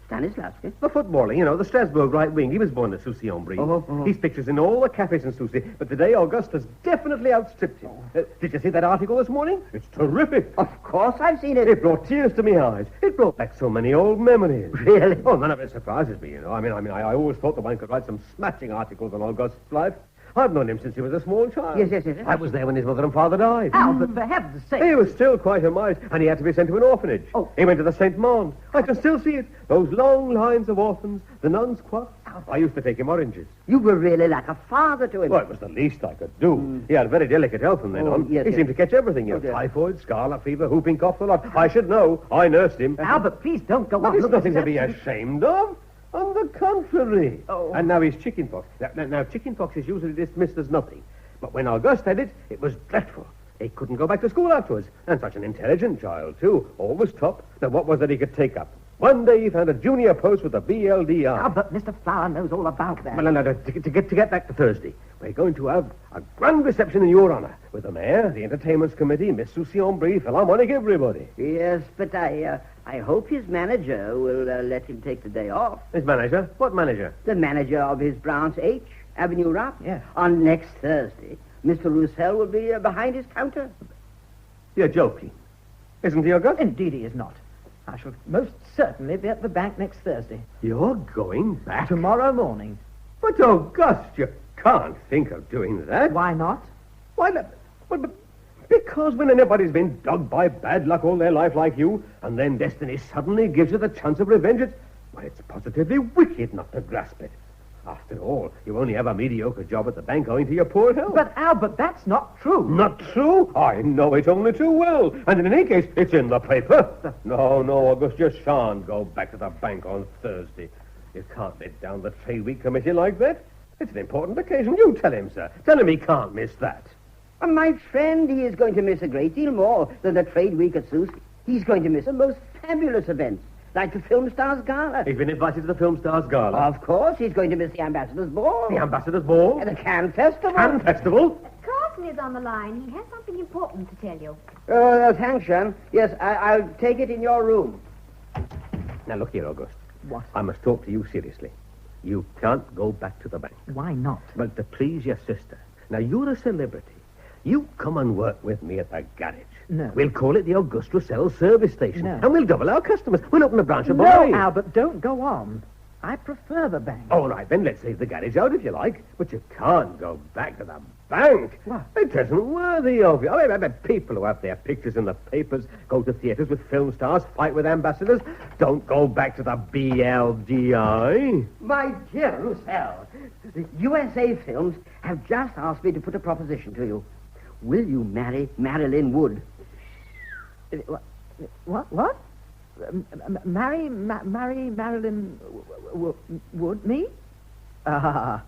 Stanislavski? The footballer, you know, the Strasbourg right wing. He was born at Soucy-en-Brie. He's pictures in all the cafes in Soucy. But today, Auguste has definitely outstripped him. Did you see that article this morning? It's terrific. Of course I've seen it. It brought tears to my eyes. It brought back so many old memories. Really? Oh, none of it surprises me, you know. I always thought that one could write some smashing articles on Auguste's life. I've known him since he was a small child. Yes. I was there when his mother and father died. Albert, for heaven's sake. He was still quite a mite, and he had to be sent to an orphanage. Oh. He went to the St. Mond. I can still see it. Those long lines of orphans, the nuns' quaffs. I used to take him oranges. You were really like a father to him. Well, it was the least I could do. He had very delicate health from then on. Yes, He yes. seemed to catch everything, you know, dear. typhoid, scarlet fever, whooping cough, the lot. I should know. I nursed him. Albert, please don't go on. There's nothing to be ashamed of. On the contrary. Oh. And now he's chickenpox. Now, chickenpox is usually dismissed as nothing. But when Auguste had it, it was dreadful. He couldn't go back to school afterwards. And such an intelligent child, too. Always top. Now, what was it he could take up? One day he found a junior post with the BLDI. Albert, Mr. Flower knows all about that. Well, no, to get back to Thursday, we're going to have a grand reception in your honor with the mayor, the entertainments committee, Miss Soucy-en-Brie, Philharmonic, everybody. Yes, but I hope his manager will let him take the day off. His manager? What manager? The manager of his branch H, Avenue Rap. Yes. On next Thursday, Mr. Roussel will be behind his counter. You're joking. Isn't he, Auguste? Indeed he is not. I shall most certainly be at the bank next Thursday. You're going back? Tomorrow morning. But, Auguste, you can't think of doing that. Why not? Why not? But Because when anybody's been dogged by bad luck all their life like you, and then destiny suddenly gives you the chance of revenge, it's positively wicked not to grasp it. After all, you only have a mediocre job at the bank owing to your poor health. But, Albert, that's not true. Not true? I know it only too well. And in any case, it's in the paper. No, Auguste, you shan't go back to the bank on Thursday. You can't let down the Trade Week Committee like that. It's an important occasion. You tell him, sir. Tell him he can't miss that. And my friend, he is going to miss a great deal more than the Trade Week at Susie. He's going to miss the most fabulous events, like the Film Stars Gala. He's been invited to the Film Stars Gala. Of course, he's going to miss the Ambassador's Ball. The Ambassador's Ball? And the Cannes Festival. Cannes Festival? Carson is on the line. He has something important to tell you. Thanks, Jeanne. Yes, I'll take it in your room. Now, look here, Auguste. What? I must talk to you seriously. You can't go back to the bank. Why not? Well, to please your sister. Now, you're a celebrity. You come and work with me at the garage. No. We'll call it the Auguste Roussel service station. No. And we'll double our customers. We'll open a branch of No, Bombay. Albert, don't go on. I prefer the bank. All right, then let's leave the garage out if you like. But you can't go back to the bank. What? It isn't worthy of you. I mean, people who have their pictures in the papers, go to theatres with film stars, fight with ambassadors, don't go back to the BLDI. My dear Roussel, the USA Films have just asked me to put a proposition to you. Will you marry Marilyn Wood? What? Marry Marilyn Wood? Me? Ah,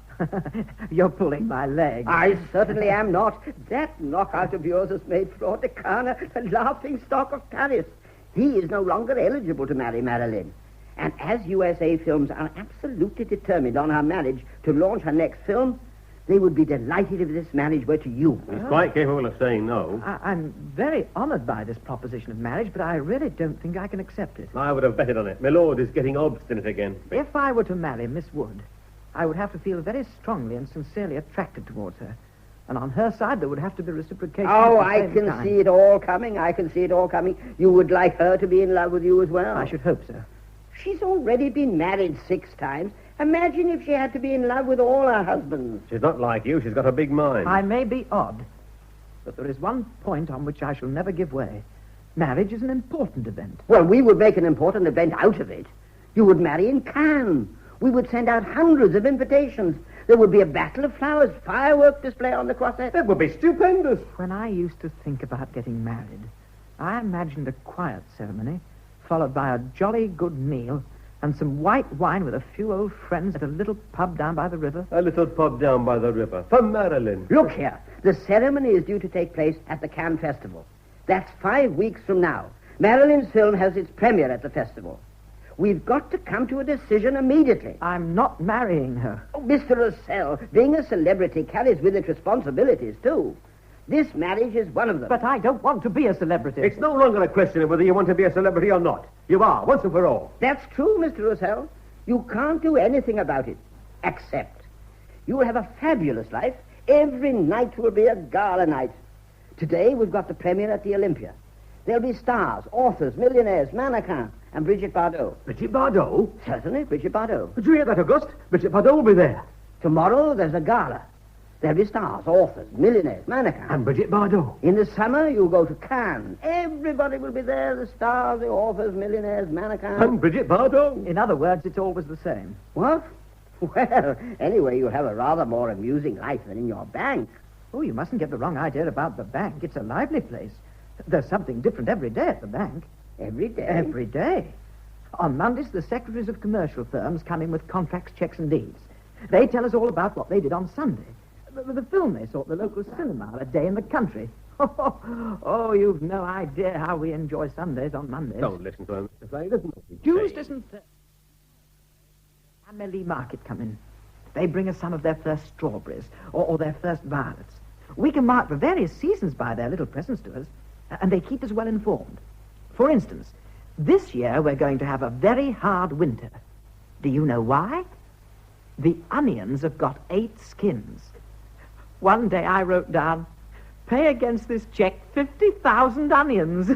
you're pulling my leg. I certainly am not. That knockout of yours has made Flor de Cana the laughing stock of Paris. He is no longer eligible to marry Marilyn. And as USA Films are absolutely determined on her marriage to launch her next film, they would be delighted if this marriage were to you. He's quite capable of saying no. I'm very honored by this proposition of marriage, but I really don't think I can accept it. I would have betted on it. My lord is getting obstinate again. If I were to marry Miss Wood, I would have to feel very strongly and sincerely attracted towards her. And on her side, there would have to be reciprocation. Oh, of the I same can kind. see it all coming. I can see it all coming. You would like her to be in love with you as well. I should hope so. She's already been married 6 times. Imagine if she had to be in love with all her husbands. She's not like you. She's got a big mind. I may be odd, but there is one point on which I shall never give way. Marriage is an important event. Well, we would make an important event out of it. You would marry in Cannes. We would send out hundreds of invitations. There would be a battle of flowers, firework display on the crossette. That would be stupendous. When I used to think about getting married, I imagined a quiet ceremony, followed by a jolly good meal, and some white wine with a few old friends at a little pub down by the river. A little pub down by the river. For Marilyn. Look here. The ceremony is due to take place at the Cannes Festival. That's 5 weeks from now. Marilyn's film has its premiere at the festival. We've got to come to a decision immediately. I'm not marrying her. Oh, Mr. Roussel, being a celebrity carries with it responsibilities, too. This marriage is one of them. But I don't want to be a celebrity. It's no longer a question of whether you want to be a celebrity or not. You are, once and for all. That's true, Mr. Roussel. You can't do anything about it. Except you'll have a fabulous life. Every night will be a gala night. Today we've got the premiere at the Olympia. There'll be stars, authors, millionaires, mannequins, and Brigitte Bardot. Brigitte Bardot? Certainly, Brigitte Bardot. Did you hear that, Auguste? Brigitte Bardot will be there. Tomorrow there's a gala. There'll be stars, authors, millionaires, mannequins. And Brigitte Bardot. In the summer, you'll go to Cannes. Everybody will be there, the stars, the authors, millionaires, mannequins. And Brigitte Bardot. In other words, it's always the same. What? Well, anyway, you'll have a rather more amusing life than in your bank. Oh, you mustn't get the wrong idea about the bank. It's a lively place. There's something different every day at the bank. Every day? Every day. On Mondays, the secretaries of commercial firms come in with contracts, checks, and deeds. They tell us all about what they did on Sunday. The film they saw at the local cinema, a day in the country. Oh, you've no idea how we enjoy Sundays on Mondays. Don't listen to him, Mr. Flay. Listen to what he's Tuesdays saying. and Thursdays. Amelie Market come in. They bring us some of their first strawberries or their first violets. We can mark the various seasons by their little presents to us, and they keep us well informed. For instance, this year we're going to have a very hard winter. Do you know why? The onions have got 8 skins. One day I wrote down, pay against this check 50,000 onions.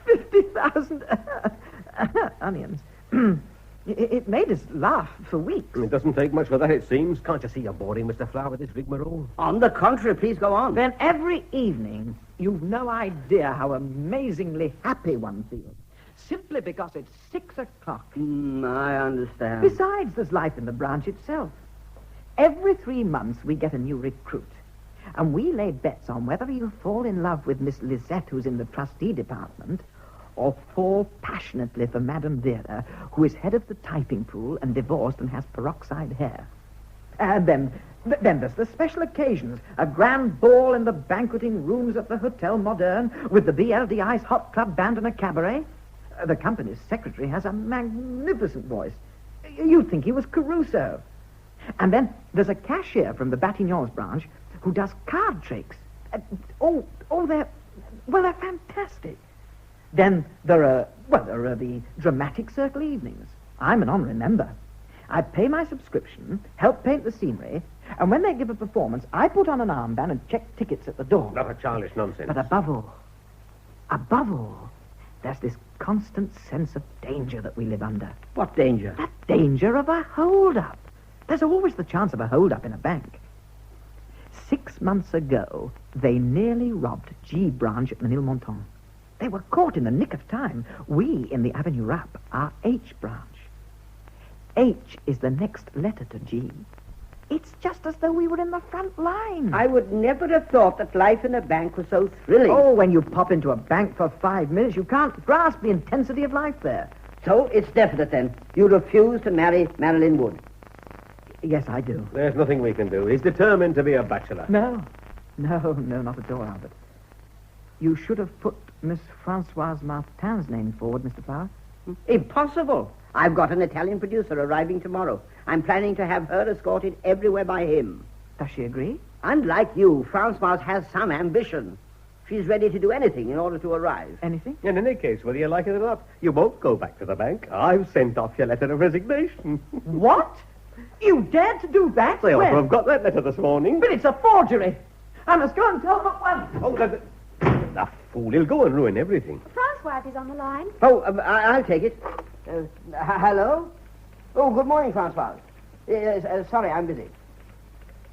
50,000 onions. It made us laugh for weeks. It doesn't take much for that, it seems. Can't you see you're boring, Mr. Flower, with this rigmarole? On the contrary, please go on. Then every evening, you've no idea how amazingly happy one feels. Simply because it's 6 o'clock. I understand. Besides, there's life in the branch itself. Every 3 months, we get a new recruit. And we lay bets on whether he'll fall in love with Miss Lisette, who's in the trustee department, or fall passionately for Madame Vera, who is head of the typing pool and divorced and has peroxide hair. And then there's the special occasions. A grand ball in the banqueting rooms at the Hotel Moderne with the BLDI's hot club band and a cabaret. The company's secretary has a magnificent voice. You'd think he was Caruso. And then there's a cashier from the Batignolles branch who does card tricks. They're fantastic. Then there are the dramatic circle evenings. I'm an honorary member. I pay my subscription, help paint the scenery, and when they give a performance, I put on an armband and check tickets at the door. Not a childish nonsense. But above all, there's this constant sense of danger that we live under. What danger? The danger of a hold-up. There's always the chance of a hold-up in a bank. 6 months ago, they nearly robbed G branch at Menilmontant. They were caught in the nick of time. We, in the Avenue Rap, are H branch. H is the next letter to G. It's just as though we were in the front line. I would never have thought that life in a bank was so thrilling. Oh, when you pop into a bank for 5 minutes, you can't grasp the intensity of life there. So it's definite, then. You refuse to marry Marilyn Wood. Yes, I do. There's nothing we can do. He's determined to be a bachelor. No, not at all, Albert. You should have put Miss Françoise Martin's name forward, Mr. Flower. Impossible. I've got an Italian producer arriving tomorrow. I'm planning to have her escorted everywhere by him. Does she agree? Unlike you, Françoise has some ambition. She's ready to do anything in order to arrive. Anything? In any case, whether you like it or not, you won't go back to the bank. I've sent off your letter of resignation. What? You dared to do that? They ought to have got that letter this morning. But it's a forgery. I must go and tell them at once. Oh, the fool. He'll go and ruin everything. Françoise is on the line. Oh, I'll take it. Hello? Oh, good morning, Françoise. Sorry, I'm busy.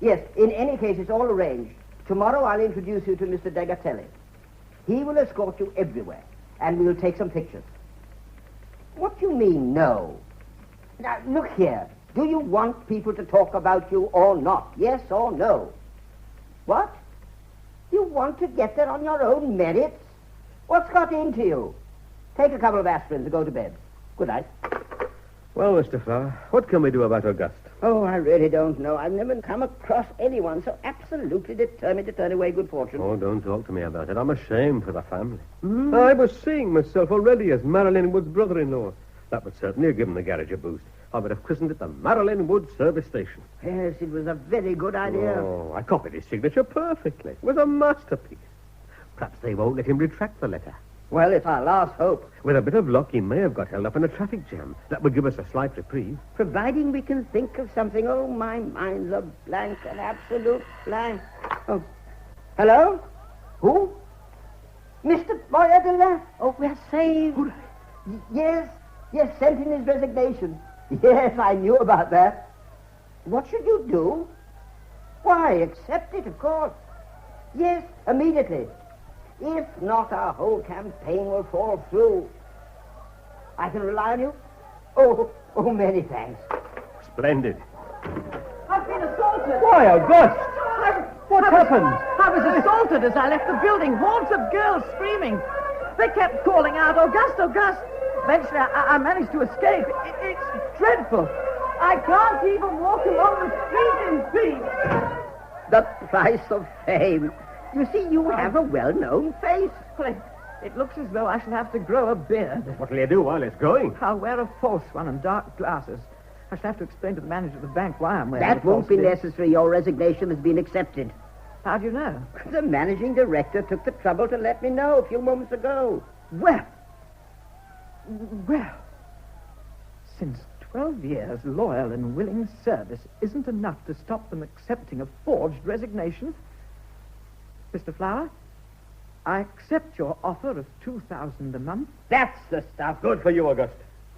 Yes, in any case, it's all arranged. Tomorrow I'll introduce you to Mr. Degatelli. He will escort you everywhere, and we'll take some pictures. What do you mean, no? Now, look here. Do you want people to talk about you or not? Yes or no? What? You want to get there on your own merits? What's got into you? Take a couple of aspirins and go to bed. Good night. Well, Mr. Flower, what can we do about Auguste? Oh, I really don't know. I've never come across anyone so absolutely determined to turn away good fortune. Oh, don't talk to me about it. I'm ashamed for the family. I was seeing myself already as Marilyn Wood's brother-in-law. That would certainly have given the garage a boost. I would have christened it the Marilyn Wood Service Station. Yes, it was a very good idea. Oh, I copied his signature perfectly. It was a masterpiece. Perhaps they won't let him retract the letter. Well, it's our last hope. With a bit of luck, he may have got held up in a traffic jam. That would give us a slight reprieve. Providing we can think of something. Oh, my mind's a blank, an absolute blank. Oh, hello? Who? Mr. Boyadilla? Oh, we're saved. Yes, sent in his resignation. Yes, I knew about that. What should you do? Why, accept it, of course. Yes, immediately. If not, our whole campaign will fall through. I can rely on you? Oh, many thanks. Splendid. I've been assaulted. Why, Auguste? What happened? I was assaulted as I left the building. Hordes of girls screaming. They kept calling out, Auguste, Auguste. Eventually, I managed to escape. It's dreadful. I can't even walk along the street in peace. The price of fame. You see, you have a well-known face. Well, it looks as though I shall have to grow a beard. What will you do while it's growing? I'll wear a false one and dark glasses. I shall have to explain to the manager of the bank why I'm wearing That a false won't be beard. necessary. Your resignation has been accepted. How do you know? The managing director took the trouble to let me know a few moments ago. Well, since 12 years loyal and willing service isn't enough to stop them accepting a forged resignation, Mr. Flower, I accept your offer of $2,000 a month. That's the stuff. Good for you, Auguste.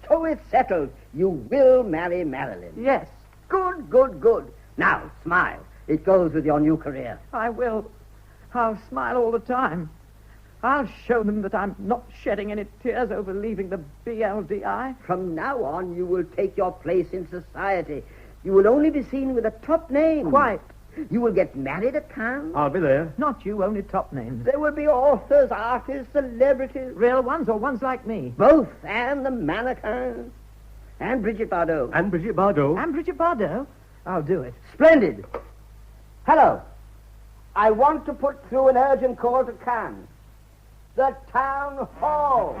So it's settled. You will marry Marilyn. Yes, Good, good, good. Now, smile. It goes with your new career. I will. I'll smile all the time. I'll show them that I'm not shedding any tears over leaving the BLDI. From now on, you will take your place in society. You will only be seen with a top name. Quite. You will get married at Cannes. I'll be there. Not you, only top names. There will be authors, artists, celebrities. Real ones or ones like me? Both. And the mannequins. And Brigitte Bardot. And Brigitte Bardot. And Brigitte Bardot? I'll do it. Splendid. Hello. I want to put through an urgent call to Cannes. The town hall.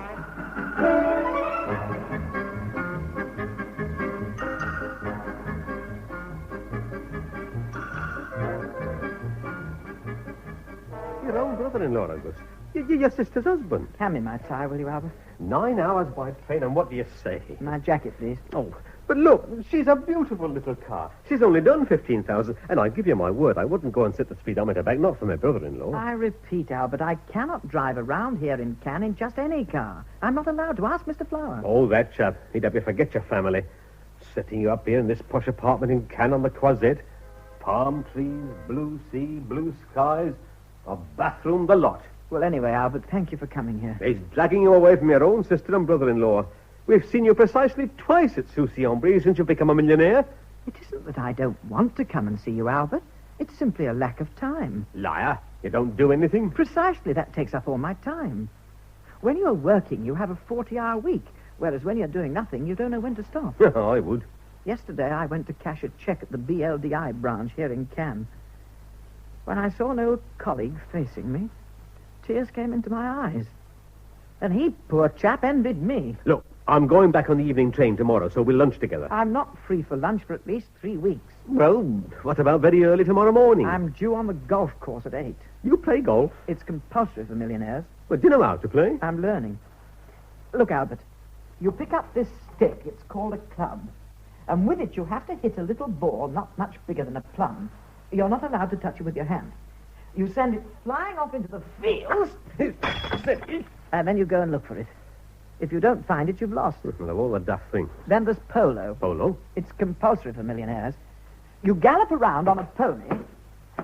Your own brother-in-law, Auguste. Your sister's husband. Hand me my tie, will you, Albert? 9 hours by train, and what do you say? My jacket, please. Oh, but look, she's a beautiful little car. She's only done 15,000, and I give you my word, I wouldn't go and sit the speedometer back, not for my brother-in-law. I repeat, Albert, I cannot drive around here in Cannes in just any car. I'm not allowed to. Ask Mr. Flower. Oh, that chap. He'd have you forget your family. Setting you up here in this posh apartment in Cannes on the Croisette. Palm trees, blue sea, blue skies, a bathroom, the lot. Well, anyway, Albert, thank you for coming here. He's dragging you away from your own sister and brother-in-law. We've seen you precisely twice at Soucy-en-Brie since you've become a millionaire. It isn't that I don't want to come and see you, Albert. It's simply a lack of time. Liar. You don't do anything. Precisely, that takes up all my time. When you're working, you have a 40-hour week, whereas when you're doing nothing, you don't know when to stop. I would. Yesterday, I went to cash a check at the BLDI branch here in Cannes. When I saw an old colleague facing me, tears came into my eyes. And he, poor chap, envied me. Look, I'm going back on the evening train tomorrow, so we'll lunch together. I'm not free for lunch for at least 3 weeks. Well, what about very early tomorrow morning? I'm due on the golf course at 8. You play golf? It's compulsory for millionaires. Well, do you know how to play? I'm learning. Look, Albert, you pick up this stick. It's called a club. And with it, you have to hit a little ball not much bigger than a plum. You're not allowed to touch it with your hand. You send it flying off into the fields, and then you go and look for it. If you don't find it, you've lost. Of all the daft things. Then there's polo. Polo? It's compulsory for millionaires. You gallop around on a pony,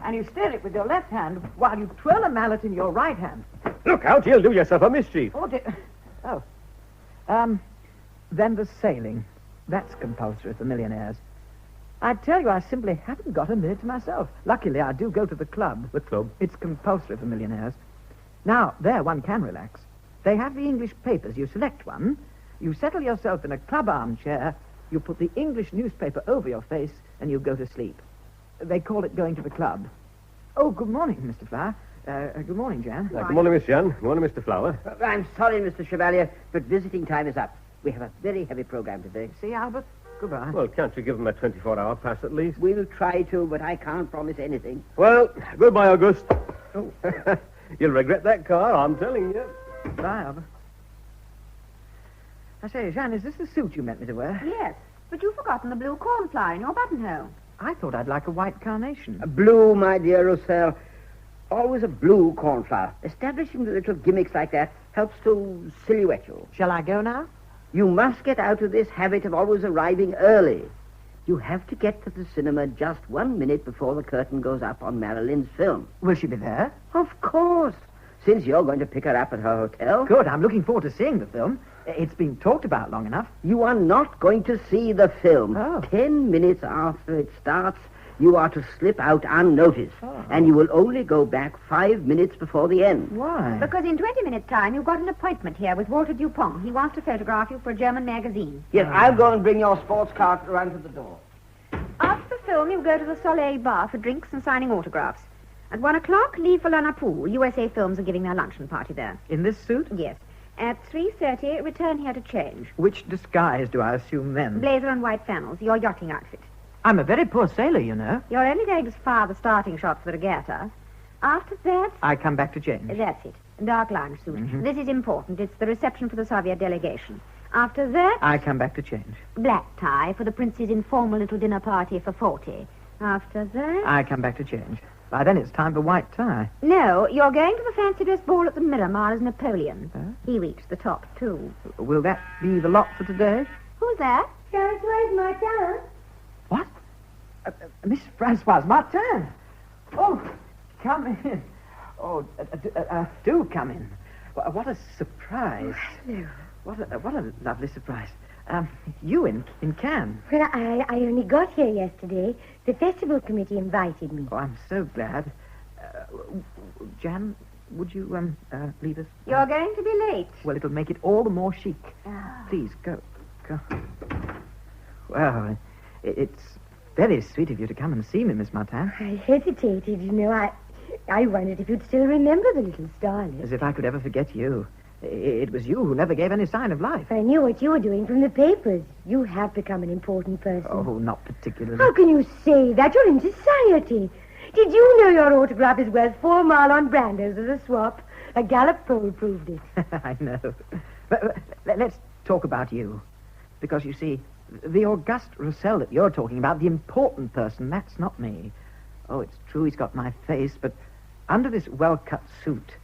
and you steer it with your left hand while you twirl a mallet in your right hand. Look out, you'll do yourself a mischief. Oh, dear. Oh. Then there's sailing. That's compulsory for millionaires. I tell you, I simply haven't got a minute to myself. Luckily, I do go to the club. The club? It's compulsory for millionaires. Now, there one can relax. They have the English papers. You select one. You settle yourself in a club armchair. You put the English newspaper over your face, and you go to sleep. They call it going to the club. Oh, good morning, Mr. Flower. Good morning, Jeanne. Good morning, Miss Jeanne. Good morning, Mr. Flower. I'm sorry, Mr. Chevalier, but visiting time is up. We have a very heavy program today. See, Albert? Goodbye. Well, can't you give them a 24-hour pass at least? We'll try to, but I can't promise anything. Well, goodbye, Auguste. Oh. You'll regret that car, I'm telling you. Bye, Albert. I say, Jeanne, is this the suit you meant me to wear? Yes, but you've forgotten the blue cornflower in your buttonhole. I thought I'd like a white carnation. A blue, my dear Roussel. Always a blue cornflower. Establishing the little gimmicks like that helps to silhouette you. Shall I go now? You must get out of this habit of always arriving early. You have to get to the cinema just 1 minute before the curtain goes up on Marilyn's film. Will she be there? Of course. Since you're going to pick her up at her hotel. Good. I'm looking forward to seeing the film. It's been talked about long enough. You are not going to see the film. Oh. 10 minutes after it starts, you are to slip out unnoticed. Oh. And you will only go back 5 minutes before the end. Why? Because in 20 minutes' time, you've got an appointment here with Walter Dupont. He wants to photograph you for a German magazine. Yes, I'll go and bring your sports car around to the door. After the film, you go to the Soleil Bar for drinks and signing autographs. At 1 o'clock, leave for Lanapool. USA Films are giving their luncheon party there. In this suit? Yes. At 3:30, return here to change. Which disguise do I assume then? Blazer and white flannels, your yachting outfit. I'm a very poor sailor, you know. You're only going to fire the starting shot for the regatta. After that... I come back to change. That's it. Dark lounge suit. Mm-hmm. This is important. It's the reception for the Soviet delegation. After that... I come back to change. Black tie for the prince's informal little dinner party for 40. After that... I come back to change. By then it's time for white tie. No, you're going to the fancy dress ball at the Miramar as Napoleon. Huh? He reached the top, too. Will that be the lot for today? Who's that? Françoise Martin. What? Miss Francoise Martin. Oh, come in. Oh, do come in. What a surprise. Hello. What a lovely surprise. You in Cannes. Well, I only got here yesterday. The festival committee invited me. Oh, I'm so glad. Jeanne, would you leave us? You're going to be late. Well, it'll make it all the more chic. Please, go. Well, it's very sweet of you to come and see me, Miss Martin. I hesitated, you know. I wondered if you'd still remember the little starlet. As if I could ever forget you. It was you who never gave any sign of life. I knew what you were doing from the papers. You have become an important person. Oh, not particularly. How can you say that? You're in society. Did you know your autograph is worth 4 Marlon Brandos as a swap? A Gallup poll proved it. I know. But let's talk about you. Because, you see, the Auguste Roussel that you're talking about, the important person, that's not me. Oh, it's true he's got my face, but under this well-cut suit,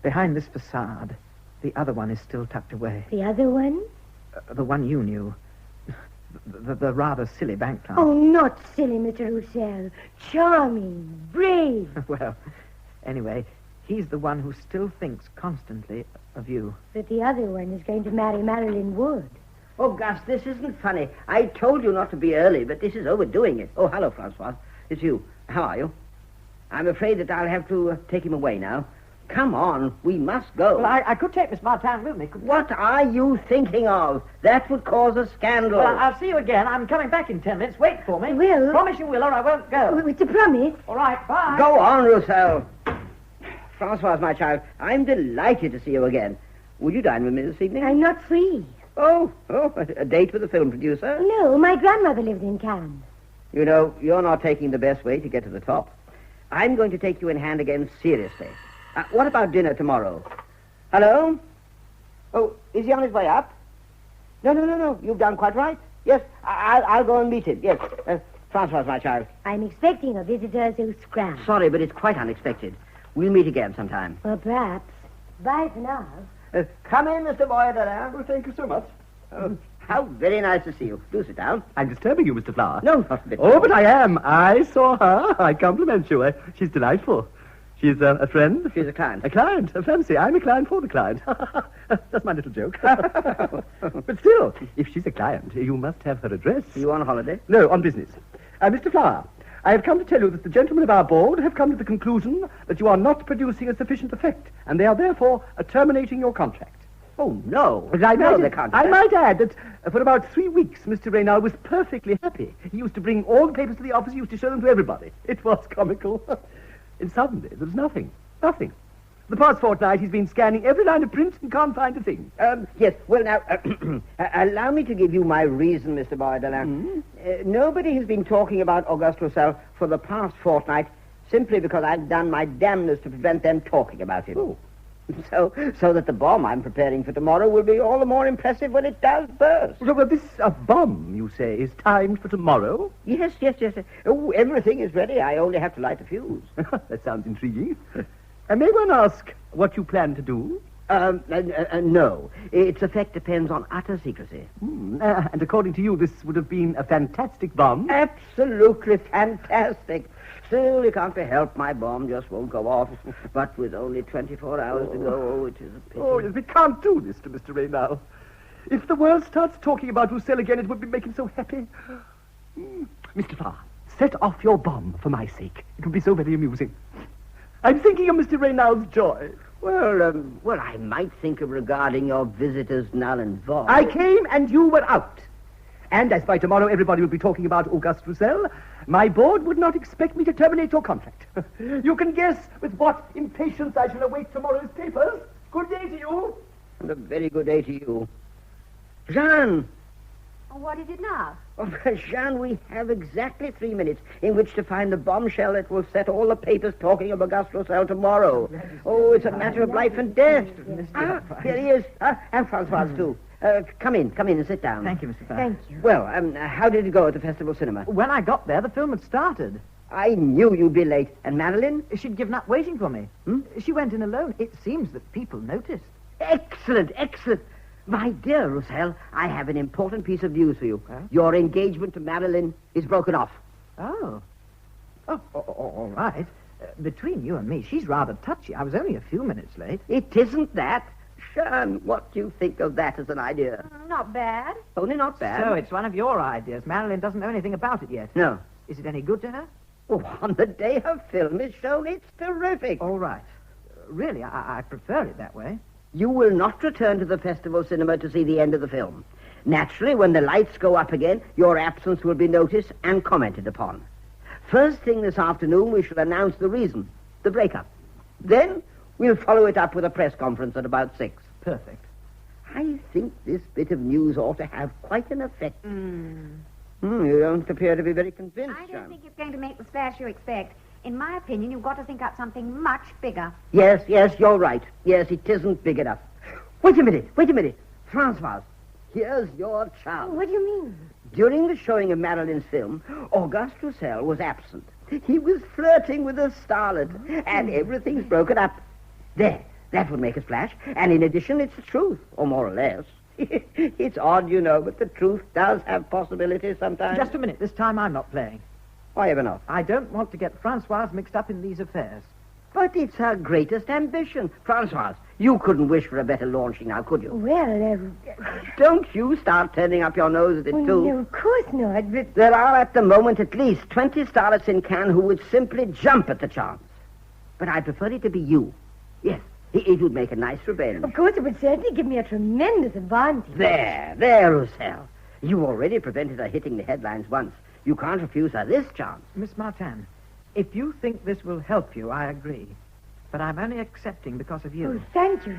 behind this facade, the other one is still tucked away. The other one? The one you knew. The rather silly bank clerk. Oh, not silly, Mr. Roussel. Charming, brave. Well, anyway, he's the one who still thinks constantly of you. But the other one is going to marry Marilyn Wood. Oh, Gus, this isn't funny. I told you not to be early, but this is overdoing it. Oh, hello, Francoise. It's you. How are you? I'm afraid that I'll have to take him away now. Come on, we must go. Well, I could take Miss Martin with me, couldn't I? What are you thinking of? That would cause a scandal. Well, I'll see you again. I'm coming back in 10 minutes. Wait for me. Will? Promise you will, or I won't go. It's a promise. All right, bye. Go on, Roussel. Francoise, my child, I'm delighted to see you again. Would you dine with me this evening? I'm not free. Oh, a date with a film producer? No, my grandmother lives in Cannes. You know, you're not taking the best way to get to the top. I'm going to take you in hand again seriously. What about dinner tomorrow? Hello? Oh, is he on his way up? No. You've done quite right. Yes, I'll go and meet him. Yes. Francoise, my child. I'm expecting a visitor, so scram. Sorry, but it's quite unexpected. We'll meet again sometime. Well, perhaps. Bye for now. Come in, Mr. Boyd. Well, thank you so much. How very nice to see you. Do sit down. I'm disturbing you, Mr. Flower. No, not a bit. Oh, but I am. I saw her. I compliment you. She's delightful. She's a friend. She's a client. A client. A fancy. I'm a client for the client. That's my little joke. But still, if she's a client, you must have her address. You on holiday? No, on business. Mr. Flower, I have come to tell you that the gentlemen of our board have come to the conclusion that you are not producing a sufficient effect, and they are therefore terminating your contract. Oh, no. But I I might add that for about 3 weeks, Mr. Reynald was perfectly happy. He used to bring all the papers to the office. He used to show them to everybody. It was comical. And suddenly, there's nothing. Nothing. The past fortnight, he's been scanning every line of print and can't find a thing. Yes, well, now, allow me to give you my reason, Mr. Boyd. Nobody has been talking about Auguste Roussel for the past fortnight simply because I've done my damnedest to prevent them talking about him. Oh. So that the bomb I'm preparing for tomorrow will be all the more impressive when it does burst. Well, this bomb, you say, is timed for tomorrow? Yes. Oh, everything is ready. I only have to light the fuse. That sounds intriguing. May one ask what you plan to do? No. Its effect depends on utter secrecy. And according to you, this would have been a fantastic bomb? Absolutely fantastic. Still, it can't be helped. My bomb just won't go off. But with only 24 hours to go, it is a pity. Oh, yes, we can't do this to Mr. Reynald. If the world starts talking about Roussel again, it would make him so happy. Mr. Farr, set off your bomb for my sake. It would be so very amusing. I'm thinking of Mr. Reynald's joy. Well, I might think of regarding your visitors null and void. I came and you were out. And as by tomorrow everybody will be talking about Auguste Roussel, my board would not expect me to terminate your contract. You can guess with what impatience I shall await tomorrow's papers. Good day to you. And a very good day to you. Jeanne! What is it now? Oh, Jeanne, we have exactly 3 minutes in which to find the bombshell that will set all the papers talking of Auguste Roussel tomorrow. Oh, it's a matter of life and death. Here he is. And Francoise, too. Come in and sit down. Thank you, Mr. Farr. Thank you. Well, how did it go at the festival cinema? When I got there, the film had started. I knew you'd be late. And Madeline? She'd given up waiting for me. She went in alone. It seems that people noticed. Excellent, excellent. My dear Roussel, I have an important piece of news for you. Huh? Your engagement to Madeline is broken off. Oh. Oh, all right. Between you and me, she's rather touchy. I was only a few minutes late. It isn't that. Jeanne, what do you think of that as an idea? Not bad. Only not bad. So it's one of your ideas. Madeline doesn't know anything about it yet. No. Is it any good to her? Oh, on the day her film is shown, it's terrific. All right. Really, I prefer it that way. You will not return to the festival cinema to see the end of the film. Naturally, when the lights go up again, your absence will be noticed and commented upon. First thing this afternoon, we shall announce the reason, the breakup. Then we'll follow it up with a press conference at about 6. Perfect. I think this bit of news ought to have quite an effect. You don't appear to be very convinced, I don't Jeanne. think it's going to make the splash you expect. In my opinion, you've got to think up something much bigger. Yes, you're right. Yes, it isn't big enough. Wait a minute. Francoise, here's your chance. What do you mean? During the showing of Madeline's film, Auguste Roussel was absent. He was flirting with a starlet, and everything's broken up. There, that would make a splash. And in addition, it's the truth, or more or less. It's odd, you know, but the truth does have possibilities sometimes. Just a minute. This time I'm not playing. Why ever not? I don't want to get Francoise mixed up in these affairs. But it's her greatest ambition. Francoise, you couldn't wish for a better launching now, could you? Well, Don't you start turning up your nose at it, too. no, of course not, but... There are at the moment at least 20 starlets in Cannes who would simply jump at the chance. But I prefer it to be you. Yes, it would make a nice revenge. Of course, it would certainly give me a tremendous advantage. There, Roussel. You already prevented her hitting the headlines once. You can't refuse her this chance. Miss Martin, if you think this will help you, I agree. But I'm only accepting because of you. Oh, thank you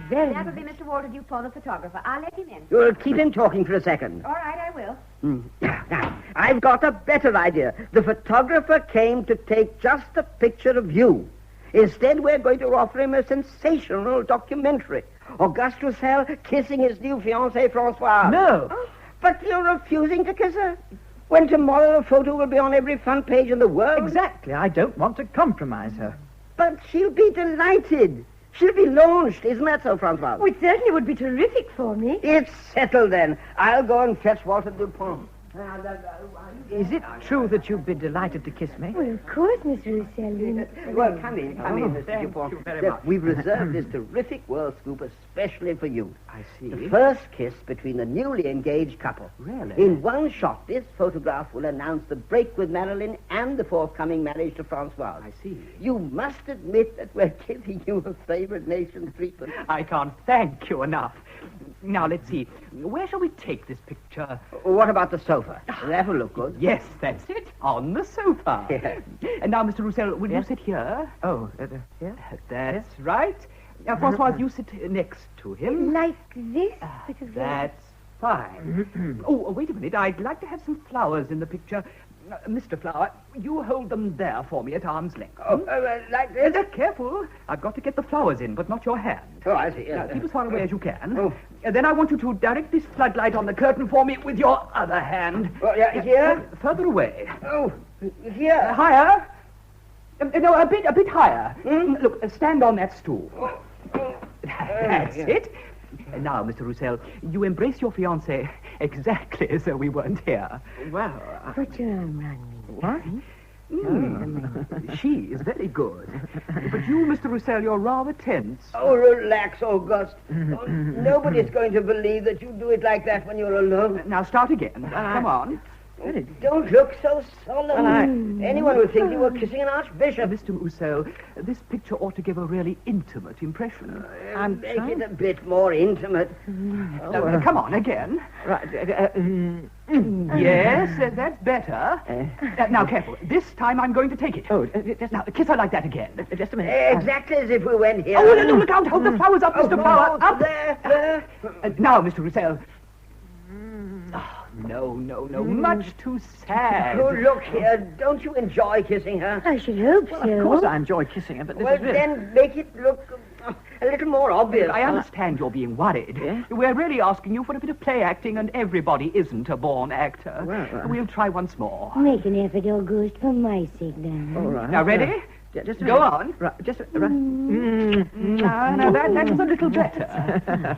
very That much. will be Mr. Walter Dupont, the photographer. I'll let him in. You'll keep him talking for a second. All right, I will. Now, I've got a better idea. The photographer came to take just a picture of you. Instead, we're going to offer him a sensational documentary. Auguste Roussel kissing his new fiancée, Françoise. No! But you're refusing to kiss her? When tomorrow a photo will be on every front page in the world? Exactly. I don't want to compromise her. But she'll be delighted. She'll be launched. Isn't that so, Francoise? Oh, it certainly would be terrific for me. It's settled, then. I'll go and fetch Walter Dupont. Is it true that you'd be delighted to kiss me? Well, of course, Mr. Roussel. Well, come in, Mr. thank Dupont. you very Look, much. we've reserved this terrific world scoop especially for you. I see. The first kiss between the newly engaged couple. Really? In one shot, this photograph will announce the break with Madeline and the forthcoming marriage to Francoise. I see. You must admit that we're giving you a favored nation treatment. I can't thank you enough. Now, let's see. Where shall we take this picture? What about the sofa? That'll look good. Yes, that's it. On the sofa. Yeah. And now, Mr. Roussel, will Yes? you sit here? Oh, yeah? That's right. Now, Françoise, you sit next to him. Like this? Because That's fine. Oh, wait a minute. I'd like to have some flowers in the picture. Mr. Flower, you hold them there for me at arm's length. Like this? Careful. I've got to get the flowers in, but not your hand. Oh, I see. Now, keep as far away as you can. Oh. And then I want you to direct this floodlight on the curtain for me with your other hand. Oh, yeah, here? Further away. Oh, here. Higher. No, a bit higher. Look, stand on that stool. That's it. And now, Mr. Roussel, you embrace your fiancée exactly as though we weren't here. Well, Put your arm around me. what? She is very good. But you, Mr. Roussel, you're rather tense. Oh, relax, Auguste. Oh, nobody's going to believe that you do it like that when you're alone. Now, start again. Come on. Don't look so solemn. Anyone would think you were kissing an archbishop. Mr. Roussel, this picture ought to give a really intimate impression. Make it a bit more intimate. Come on, again. Right. Yes, that's better. Now, careful. This time I'm going to take it. Oh, Now, kiss her like that again. just a minute. Exactly as if we went here. Oh, no, look out. Hold the flowers up, Mr. Flower. Oh, Up. there. Now, Mr. Roussel. Oh, no. Much too sad. Oh, look here. Don't you enjoy kissing her? I should hope Well, so. of course I enjoy kissing her, but this Well, is really... then make it look a little more obvious. I understand you're being worried. Yeah? We're really asking you for a bit of play acting, and everybody isn't a born actor. Well, We'll try once more. Make an effort, Auguste, for my sake, then. All right. Now, ready? Just Go on. Right, just right. Now, that was a little better.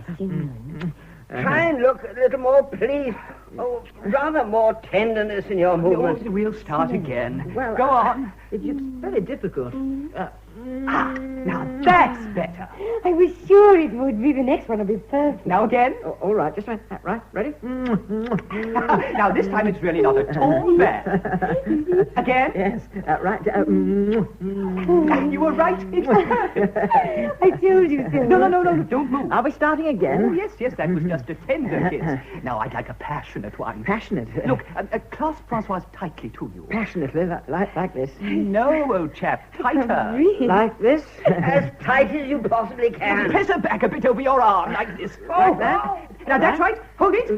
Try and look a little more pleased. Oh, rather more tenderness in your movements. We'll start again. Well, Go on. It's very difficult. Now, that's better. I was sure it would be. The next one will be perfect. Now again. All right, just right. Right, ready? Now, this time it's really not at all bad. Again. Yes, right. You were right. It's perfect. I told you so. No, don't move. Are we starting again? Oh, yes, that was just a tender kiss. Now, I'd like a passionate one. Passionate. Look, clasp Francoise tightly to you. Passionately, like this. No, old chap, tighter. Really? Like this. As tight as you possibly can. Press her back a bit over your arm, like this. Like that. Now, that's right. Hold it.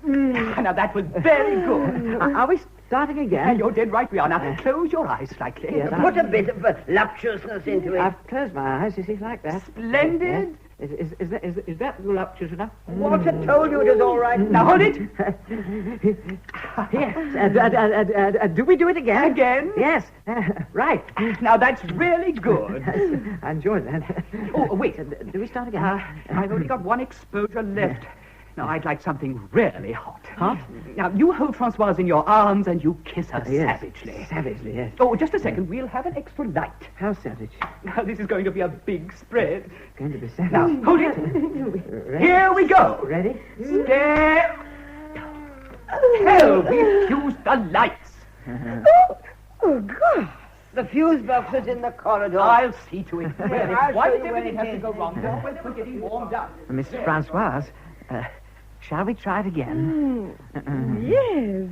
Now, that was very good. Are we starting again? And you're dead right we are. Now, close your eyes slightly. Yes, Put a bit of voluptuousness into it. I've closed my eyes, you see, like that. Splendid. Is that voluptuous enough? Walter told you it was all right. Now, hold it. Yes. Do we do it again? Again? Yes. Right. Now, that's really good. I enjoyed that. Oh, wait. Do we start again? I've only got one exposure left. Now, I'd like something really hot. Hot? Now, you hold Francoise in your arms and you kiss her Yes. savagely. Savagely, yes. Oh, just a second. We'll have an extra light. How savage? Now, this is going to be a big spread. Going to be savage. Now, hold it. Ready? Here we go. Ready? Step. Hell, we fused the lights. Oh, God. The fuse box is in the corridor. I'll see to it. Really, I'll one show you thing when it has to is. go wrong. Don't wait for getting warmed up. Miss Francoise, shall we try it again? Yes.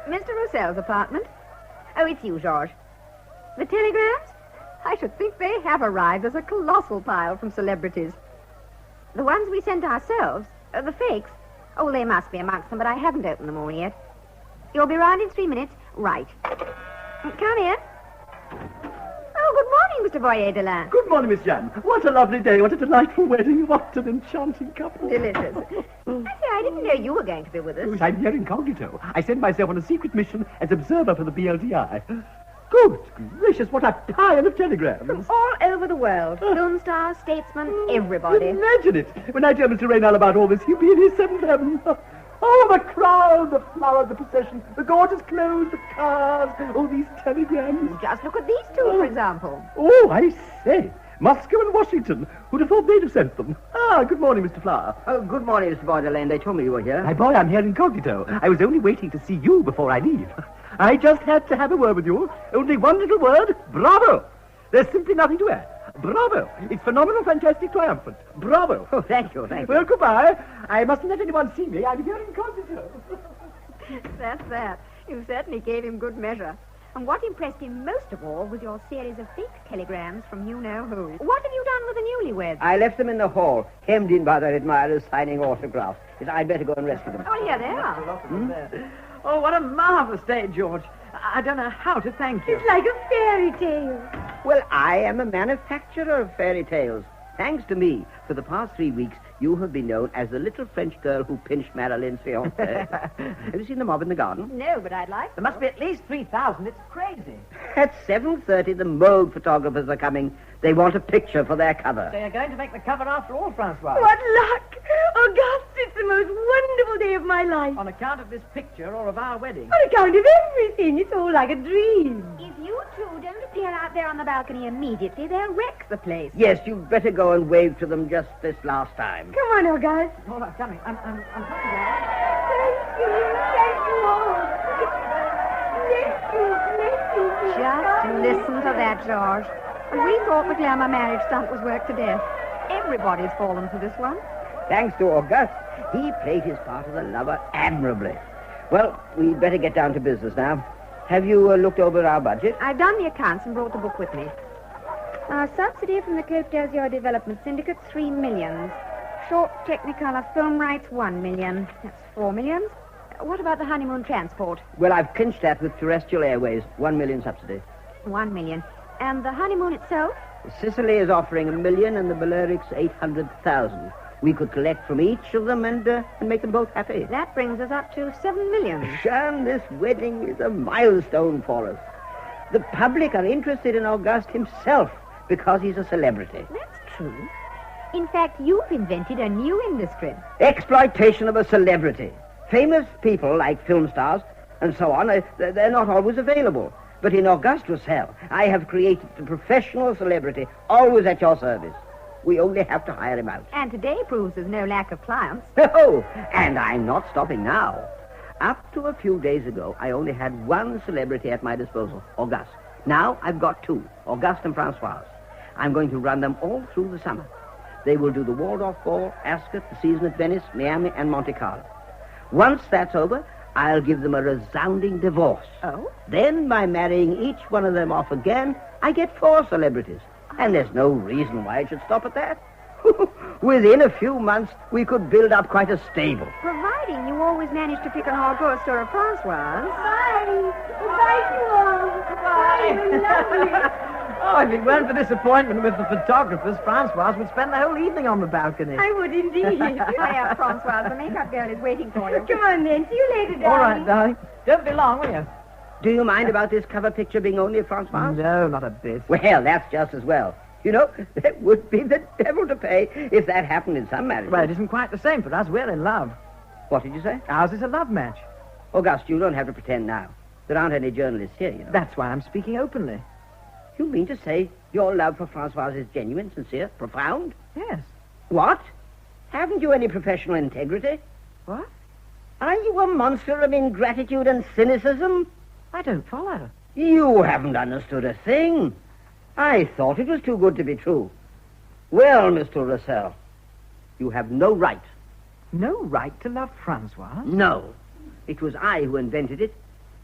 Mr. Roussel's apartment. Oh, it's you, Georges. The telegrams? I should think they have arrived as a colossal pile from celebrities. The ones we sent ourselves, the fakes, oh, they must be amongst them, but I haven't opened them all yet. You'll be round in 3 minutes? Right. Come in. Oh, good morning, Mr. Boyer-Delin. Good morning, Miss Jeanne. What a lovely day. What a delightful wedding. What an enchanting couple. Delicious. I say, I didn't know you were going to be with us. I'm here incognito. I sent myself on a secret mission as observer for the BLDI. Good gracious, what a pile of telegrams. From all over the world. Film stars, statesmen, everybody. Imagine it. When I tell Mr. Raynal about all this, he'll be in his seventh heaven. Oh, the crowd, the flowers, the procession, the gorgeous clothes, the cars, all these telegrams. Just look at these two, for example. Oh, I say. Moscow and Washington. Who'd have thought they'd have sent them? Good morning, Mr. Flower. Oh, good morning, Mr. Borderland. They told me you were here. My boy, I'm here incognito. I was only waiting to see you before I leave. I just had to have a word with you. Only one little word. Bravo. There's simply nothing to add. Bravo. It's phenomenal, fantastic, triumphant. Bravo. Oh, thank you. Well, goodbye. I mustn't let anyone see me. I'm here incognito. That's that. You certainly gave him good measure. And what impressed him most of all was your series of fake telegrams from you-know-who. What have you done with the newlyweds? I left them in the hall, hemmed in by their admirers signing autographs. I'd better go and rescue them. Oh, here they are. Oh, what a marvelous day, George. I don't know how to thank you. It's like a fairy tale. Well, I am a manufacturer of fairy tales. Thanks to me, for the past 3 weeks, you have been known as the little French girl who pinched Madeline's fiancé. Have you seen the mob in the garden? No, but I'd like. There must be at least 3,000. It's crazy. At 7:30, the Moog photographers are coming. They want a picture for their cover. They are going to make the cover after all, Francoise. What luck! Auguste, it's the most wonderful day of my life. On account of this picture or of our wedding? On account of everything. It's all like a dream. If you two don't appear out there on the balcony immediately, they'll wreck the place. Yes, you'd better go and wave to them just this last time. Come on, Auguste. All right, coming. I'm coming down. Thank you. Thank you all. Bless you. Just listen to that, George. And we thought the glamour marriage stunt was worked to death. Everybody's fallen for this one. Thanks to Auguste, he played his part of the lover admirably. Well, we'd better get down to business now. Have you looked over our budget? I've done the accounts and brought the book with me. Our subsidy from the Côte d'Azur Development Syndicate, 3 million. Short Technicolor film rights, 1 million. That's 4 million. What about the honeymoon transport? Well, I've clinched that with Terrestrial Airways. 1 million subsidy. 1 million. And the honeymoon itself? Sicily is offering 1 million and the Balearics 800,000. We could collect from each of them and make them both happy. That brings us up to 7 million. Jeanne, this wedding is a milestone for us. The public are interested in Auguste himself because he's a celebrity. That's true. In fact, you've invented a new industry. Exploitation of a celebrity. Famous people like film stars and so on, they're not always available. But in Auguste Roussel, I have created a professional celebrity, always at your service. We only have to hire him out. And today proves there's no lack of clients. Oh, and I'm not stopping now. Up to a few days ago, I only had one celebrity at my disposal, Auguste. Now I've got two, Auguste and Francoise. I'm going to run them all through the summer. They will do the Waldorf Ball, Ascot, the season at Venice, Miami, and Monte Carlo. Once that's over, I'll give them a resounding divorce. Oh? Then, by marrying each one of them off again, I get 4 celebrities. And there's no reason why it should stop at that. Within a few months, we could build up quite a stable. Providing you always manage to pick an Auguste or a Francoise. Bye. Goodbye to you all. Goodbye. Lovely. Oh, if it weren't for this appointment with the photographers, Francoise would spend the whole evening on the balcony. I would indeed. Hurry up, Francoise. The makeup girl is waiting for you. Come on, then. See you later, darling. All right, darling. Don't be long, will you? Do you mind about this cover picture being only of Francoise? No, not a bit. Well, that's just as well. You know, it would be the devil to pay if that happened in some marriages. Well, it isn't quite the same for us. We're in love. What did you say? Ours is a love match. Auguste, you don't have to pretend now. There aren't any journalists here, you know. That's why I'm speaking openly. You mean to say your love for Francoise is genuine, sincere, profound? Yes. What? Haven't you any professional integrity? What? Are you a monster of ingratitude and cynicism? I don't follow. You haven't understood a thing. I thought it was too good to be true. Well, Mr. Roussel, you have no right. No right to love Francoise? No. It was I who invented it.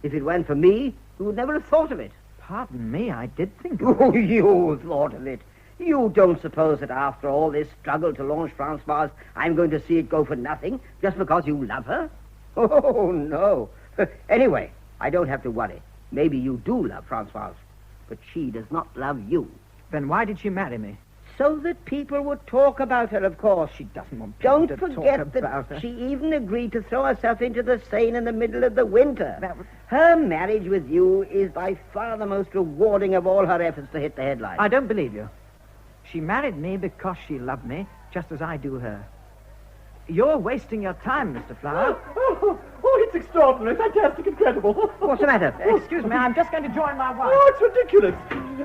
If it weren't for me, you would never have thought of it. Pardon me, I did think of it. Oh, you thought of it. You don't suppose that after all this struggle to launch Francoise, I'm going to see it go for nothing just because you love her? Oh, no. Anyway, I don't have to worry. Maybe you do love Francoise, but she does not love you. Then why did she marry me? So that people would talk about her, of course. She doesn't want people Don't to forget talk that about her. she even agreed to throw herself into the Seine in the middle of the winter. That was- Her marriage with you is by far the most rewarding of all her efforts to hit the headlines. I don't believe you. She married me because she loved me, just as I do her. You're wasting your time, Mr. Flower. Oh, it's extraordinary, fantastic, incredible. What's the matter? Excuse me, I'm just going to join my wife. Oh, it's ridiculous.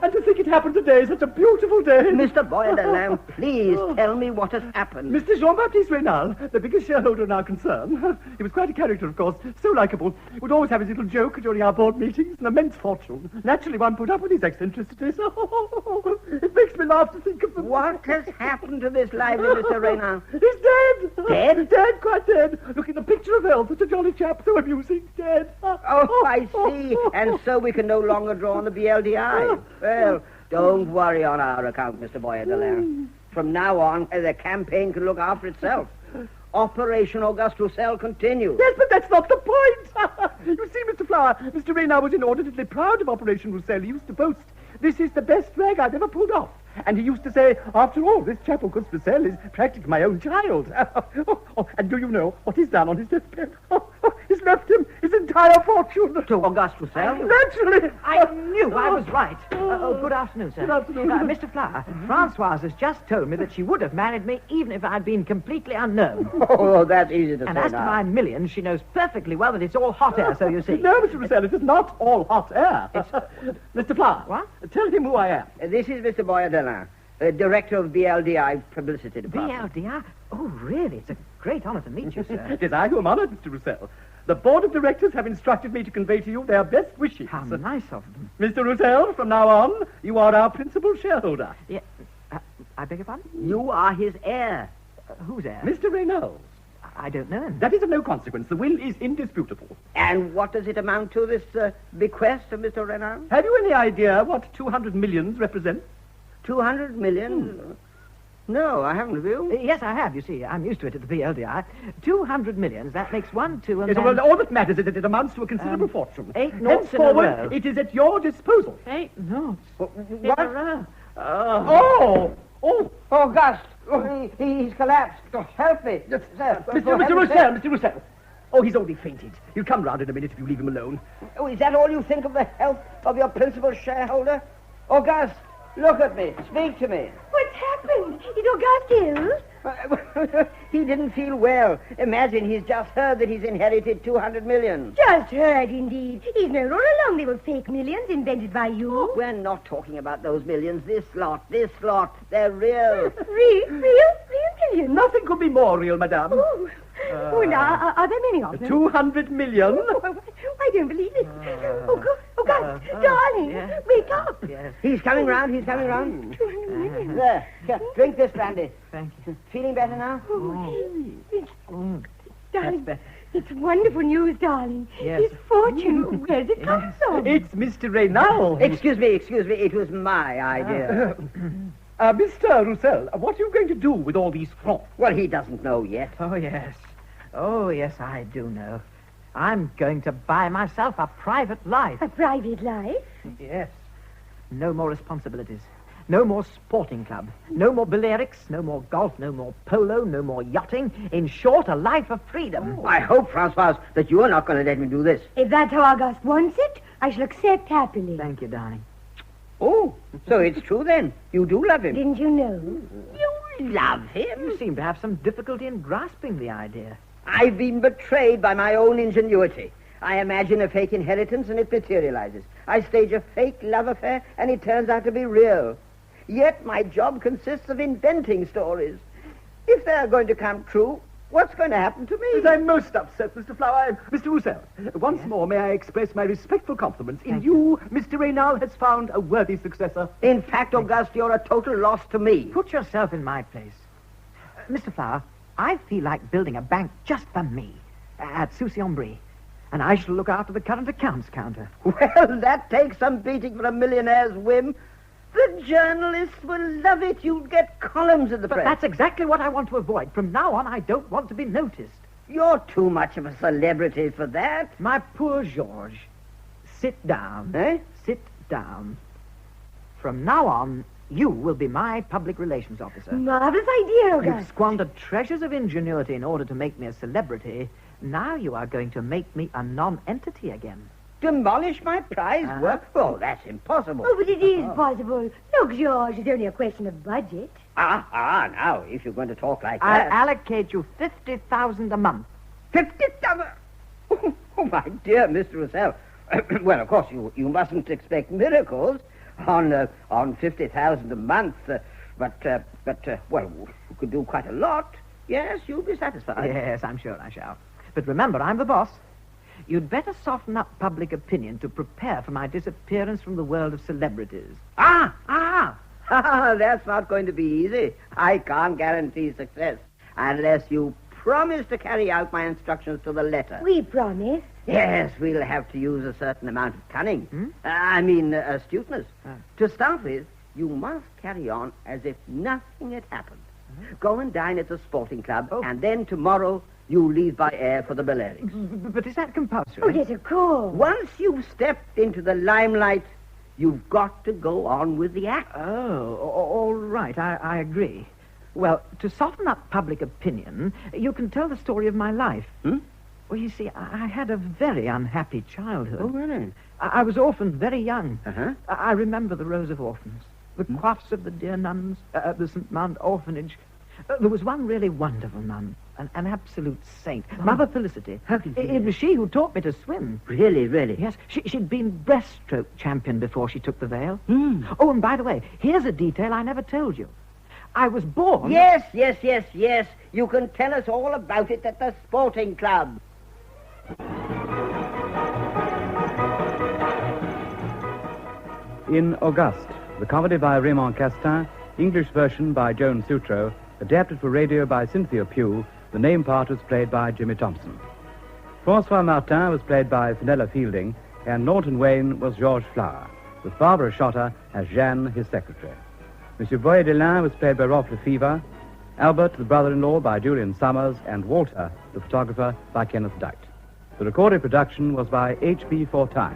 And to think it happened today, such a beautiful day. Mr. Boyer-de-Lam, please tell me what has happened. Mr. Jean-Baptiste Reynal, the biggest shareholder in our concern. He was quite a character, of course, so likable. Would always have his little joke during our board meetings, an immense fortune. Naturally, one put up with his eccentricities. Oh, it makes me laugh to think of them. What has happened to this lively Mr. Reynal? He's dead. Dead? Dead, quite dead. Looking the picture of health, such a jolly chap, so amusing. Dead. Oh, I see. And so we can no longer draw on the BLDI. Well, don't worry on our account, Mr. Boyer-de-Lam. From now on, the campaign can look after itself. Operation Auguste Roussel continues. Yes, but that's not the point. You see, Mr. Flower, Mr. Reynal was inordinately proud of Operation Roussel. He used to boast, "This is the best rag I've ever pulled off." And he used to say, "After all, this chap Auguste Roussel is practically my own child." And do you know what he's done on his deathbed? He's left him his entire fortune. To Auguste Roussel? Naturally. I knew I was right. Good afternoon, sir. Good afternoon. Mr. Flower, Francoise has just told me that she would have married me even if I'd been completely unknown. Oh, that's easy to And say as to now. my millions, she knows perfectly well that it's all hot air, so you see. No, Mr. Roussel, it is not all hot air. Mr. Flower. What? Tell him who I am. This is Mr. Boyer-de-Lam, director of BLDI Publicity Department. BLDI? Oh, really? It's a great honor to meet you, sir. It is I who am honored, Mr. Roussel. The board of directors have instructed me to convey to you their best wishes. How nice of them. Mr. Roussel, from now on, you are our principal shareholder. Yeah, I beg your pardon? You are his heir. Who's there? Mr. Reynolds. I don't know him. That is of no consequence. The will is indisputable. And what does it amount to, this bequest of Mr. Reynard? Have you any idea what 200 millions represent? 200 million? No, I haven't, have you? Yes, I have, you see. I'm used to it at the BLDI. 200 millions, that makes 1, 2, and Yes, then... well, all that matters is that it amounts to a considerable fortune. 8 noughts in a row. Henceforward, it is at your disposal. 8 noughts in What? a row. Oh! Auguste! He's collapsed. Help me. Sir, Mr. Roussel. Oh, he's only fainted. He'll come round in a minute if you leave him alone. Oh, is that all you think of the health of your principal shareholder? Auguste, look at me. Speak to me. What's happened? Is Auguste ill? He didn't feel well. Imagine he's just heard that he's inherited 200 million. Just heard, indeed. He's known all along they were fake millions invented by you. We're not talking about those millions. This lot. They're real. Real millions? Nothing could be more real, madame. Oh, now, are there many of them? 200 million? Oh, I don't believe it. Auguste, darling, yes. wake up. Yes, He's coming round. 200 million. There. Here, drink this brandy. thank you. Feeling better now? Darling, it's wonderful news, darling. Yes. His fortune, where's it come from? It's Mr. Reynard. Excuse me. It was my idea. Mr. Roussel, what are you going to do with all these francs? Well, he doesn't know yet. Oh, yes. Oh, yes, I do know. I'm going to buy myself a private life. A private life? Yes. No more responsibilities. No more sporting club. No more Balearics. No more golf. No more polo. No more yachting. In short, a life of freedom. I hope, Francoise, that you are not going to let me do this. If that's how Auguste wants it, I shall accept happily. Thank you, darling. Oh, so it's true then. You do love him. Didn't you know? You love him? You seem to have some difficulty in grasping the idea. I've been betrayed by my own ingenuity. I imagine a fake inheritance and it materializes. I stage a fake love affair and it turns out to be real. Yet my job consists of inventing stories. If they're going to come true, what's going to happen to me? I'm most upset, Mr. Flower. Mr. Roussel, once more may I express my respectful compliments. In you, Mr. Reynard has found a worthy successor. In fact, Auguste, you're a total loss to me. Put yourself in my place. Mr. Flower, I feel like building a bank just for me at Soucy-en-Brie. And I shall look after the current accounts counter. Well, that takes some beating for a millionaire's whim. The journalists will love it. You'll get columns in the But press. that's exactly what I want to avoid. From now on, I don't want to be noticed. You're too much of a celebrity for that. My poor Georges, sit down. Eh? Sit down. From now on, you will be my public relations officer. Marvelous idea, You've Auguste. squandered treasures of ingenuity in order to make me a celebrity. Now you are going to make me a non-entity again. Demolish my prize work? Oh, that's impossible. Oh, but it is possible. Look, George, it's only a question of budget. Now, if you're going to talk like I'll that. allocate you 50,000 a month. 50,000? Oh, my dear Mr. Roussel. Well, of course, you mustn't expect miracles on 50,000 a month. Well, you could do quite a lot. Yes, you'll be satisfied. Yes, I'm sure I shall. But remember, I'm the boss. You'd better soften up public opinion to prepare for my disappearance from the world of celebrities. That's not going to be easy. I can't guarantee success unless you promise to carry out my instructions to the letter. We promise. Yes, we'll have to use a certain amount of cunning. Astuteness. To start with, you must carry on as if nothing had happened. Go and dine at the sporting club, and then tomorrow you leave by air for the Balearics. But is that compulsory? Oh, yes, of course. Once you've stepped into the limelight, you've got to go on with the act. Oh, all right, I agree. Well, to soften up public opinion, you can tell the story of my life. Well, you see, I had a very unhappy childhood. Oh, really? I was orphaned very young. Uh-huh. I remember the rows of orphans, the coifs of the dear nuns at the St. Mount orphanage. There was one really wonderful nun, an absolute saint, Mother Felicity. It was she who taught me to swim. Really, really? Yes, she'd been breaststroke champion before she took the veil. Oh, and by the way, here's a detail I never told you. I was born... Yes. You can tell us all about it at the sporting club. In Auguste, the comedy by Raymond Castans, English version by Joan Sutro, adapted for radio by Cynthia Pugh, The name part was played by Jimmy Thompson. Francoise Martin was played by Fenella Fielding, and Naunton Wayne was Georges Flower, with Barbara Schotter as Jeanne, his secretary. Monsieur Boyer-Delin was played by Rolf Lefebvre, Albert, the brother-in-law, by Julian Somers, and Walter, the photographer, by Kenneth Dyke. The recorded production was by H.B. Fortuin.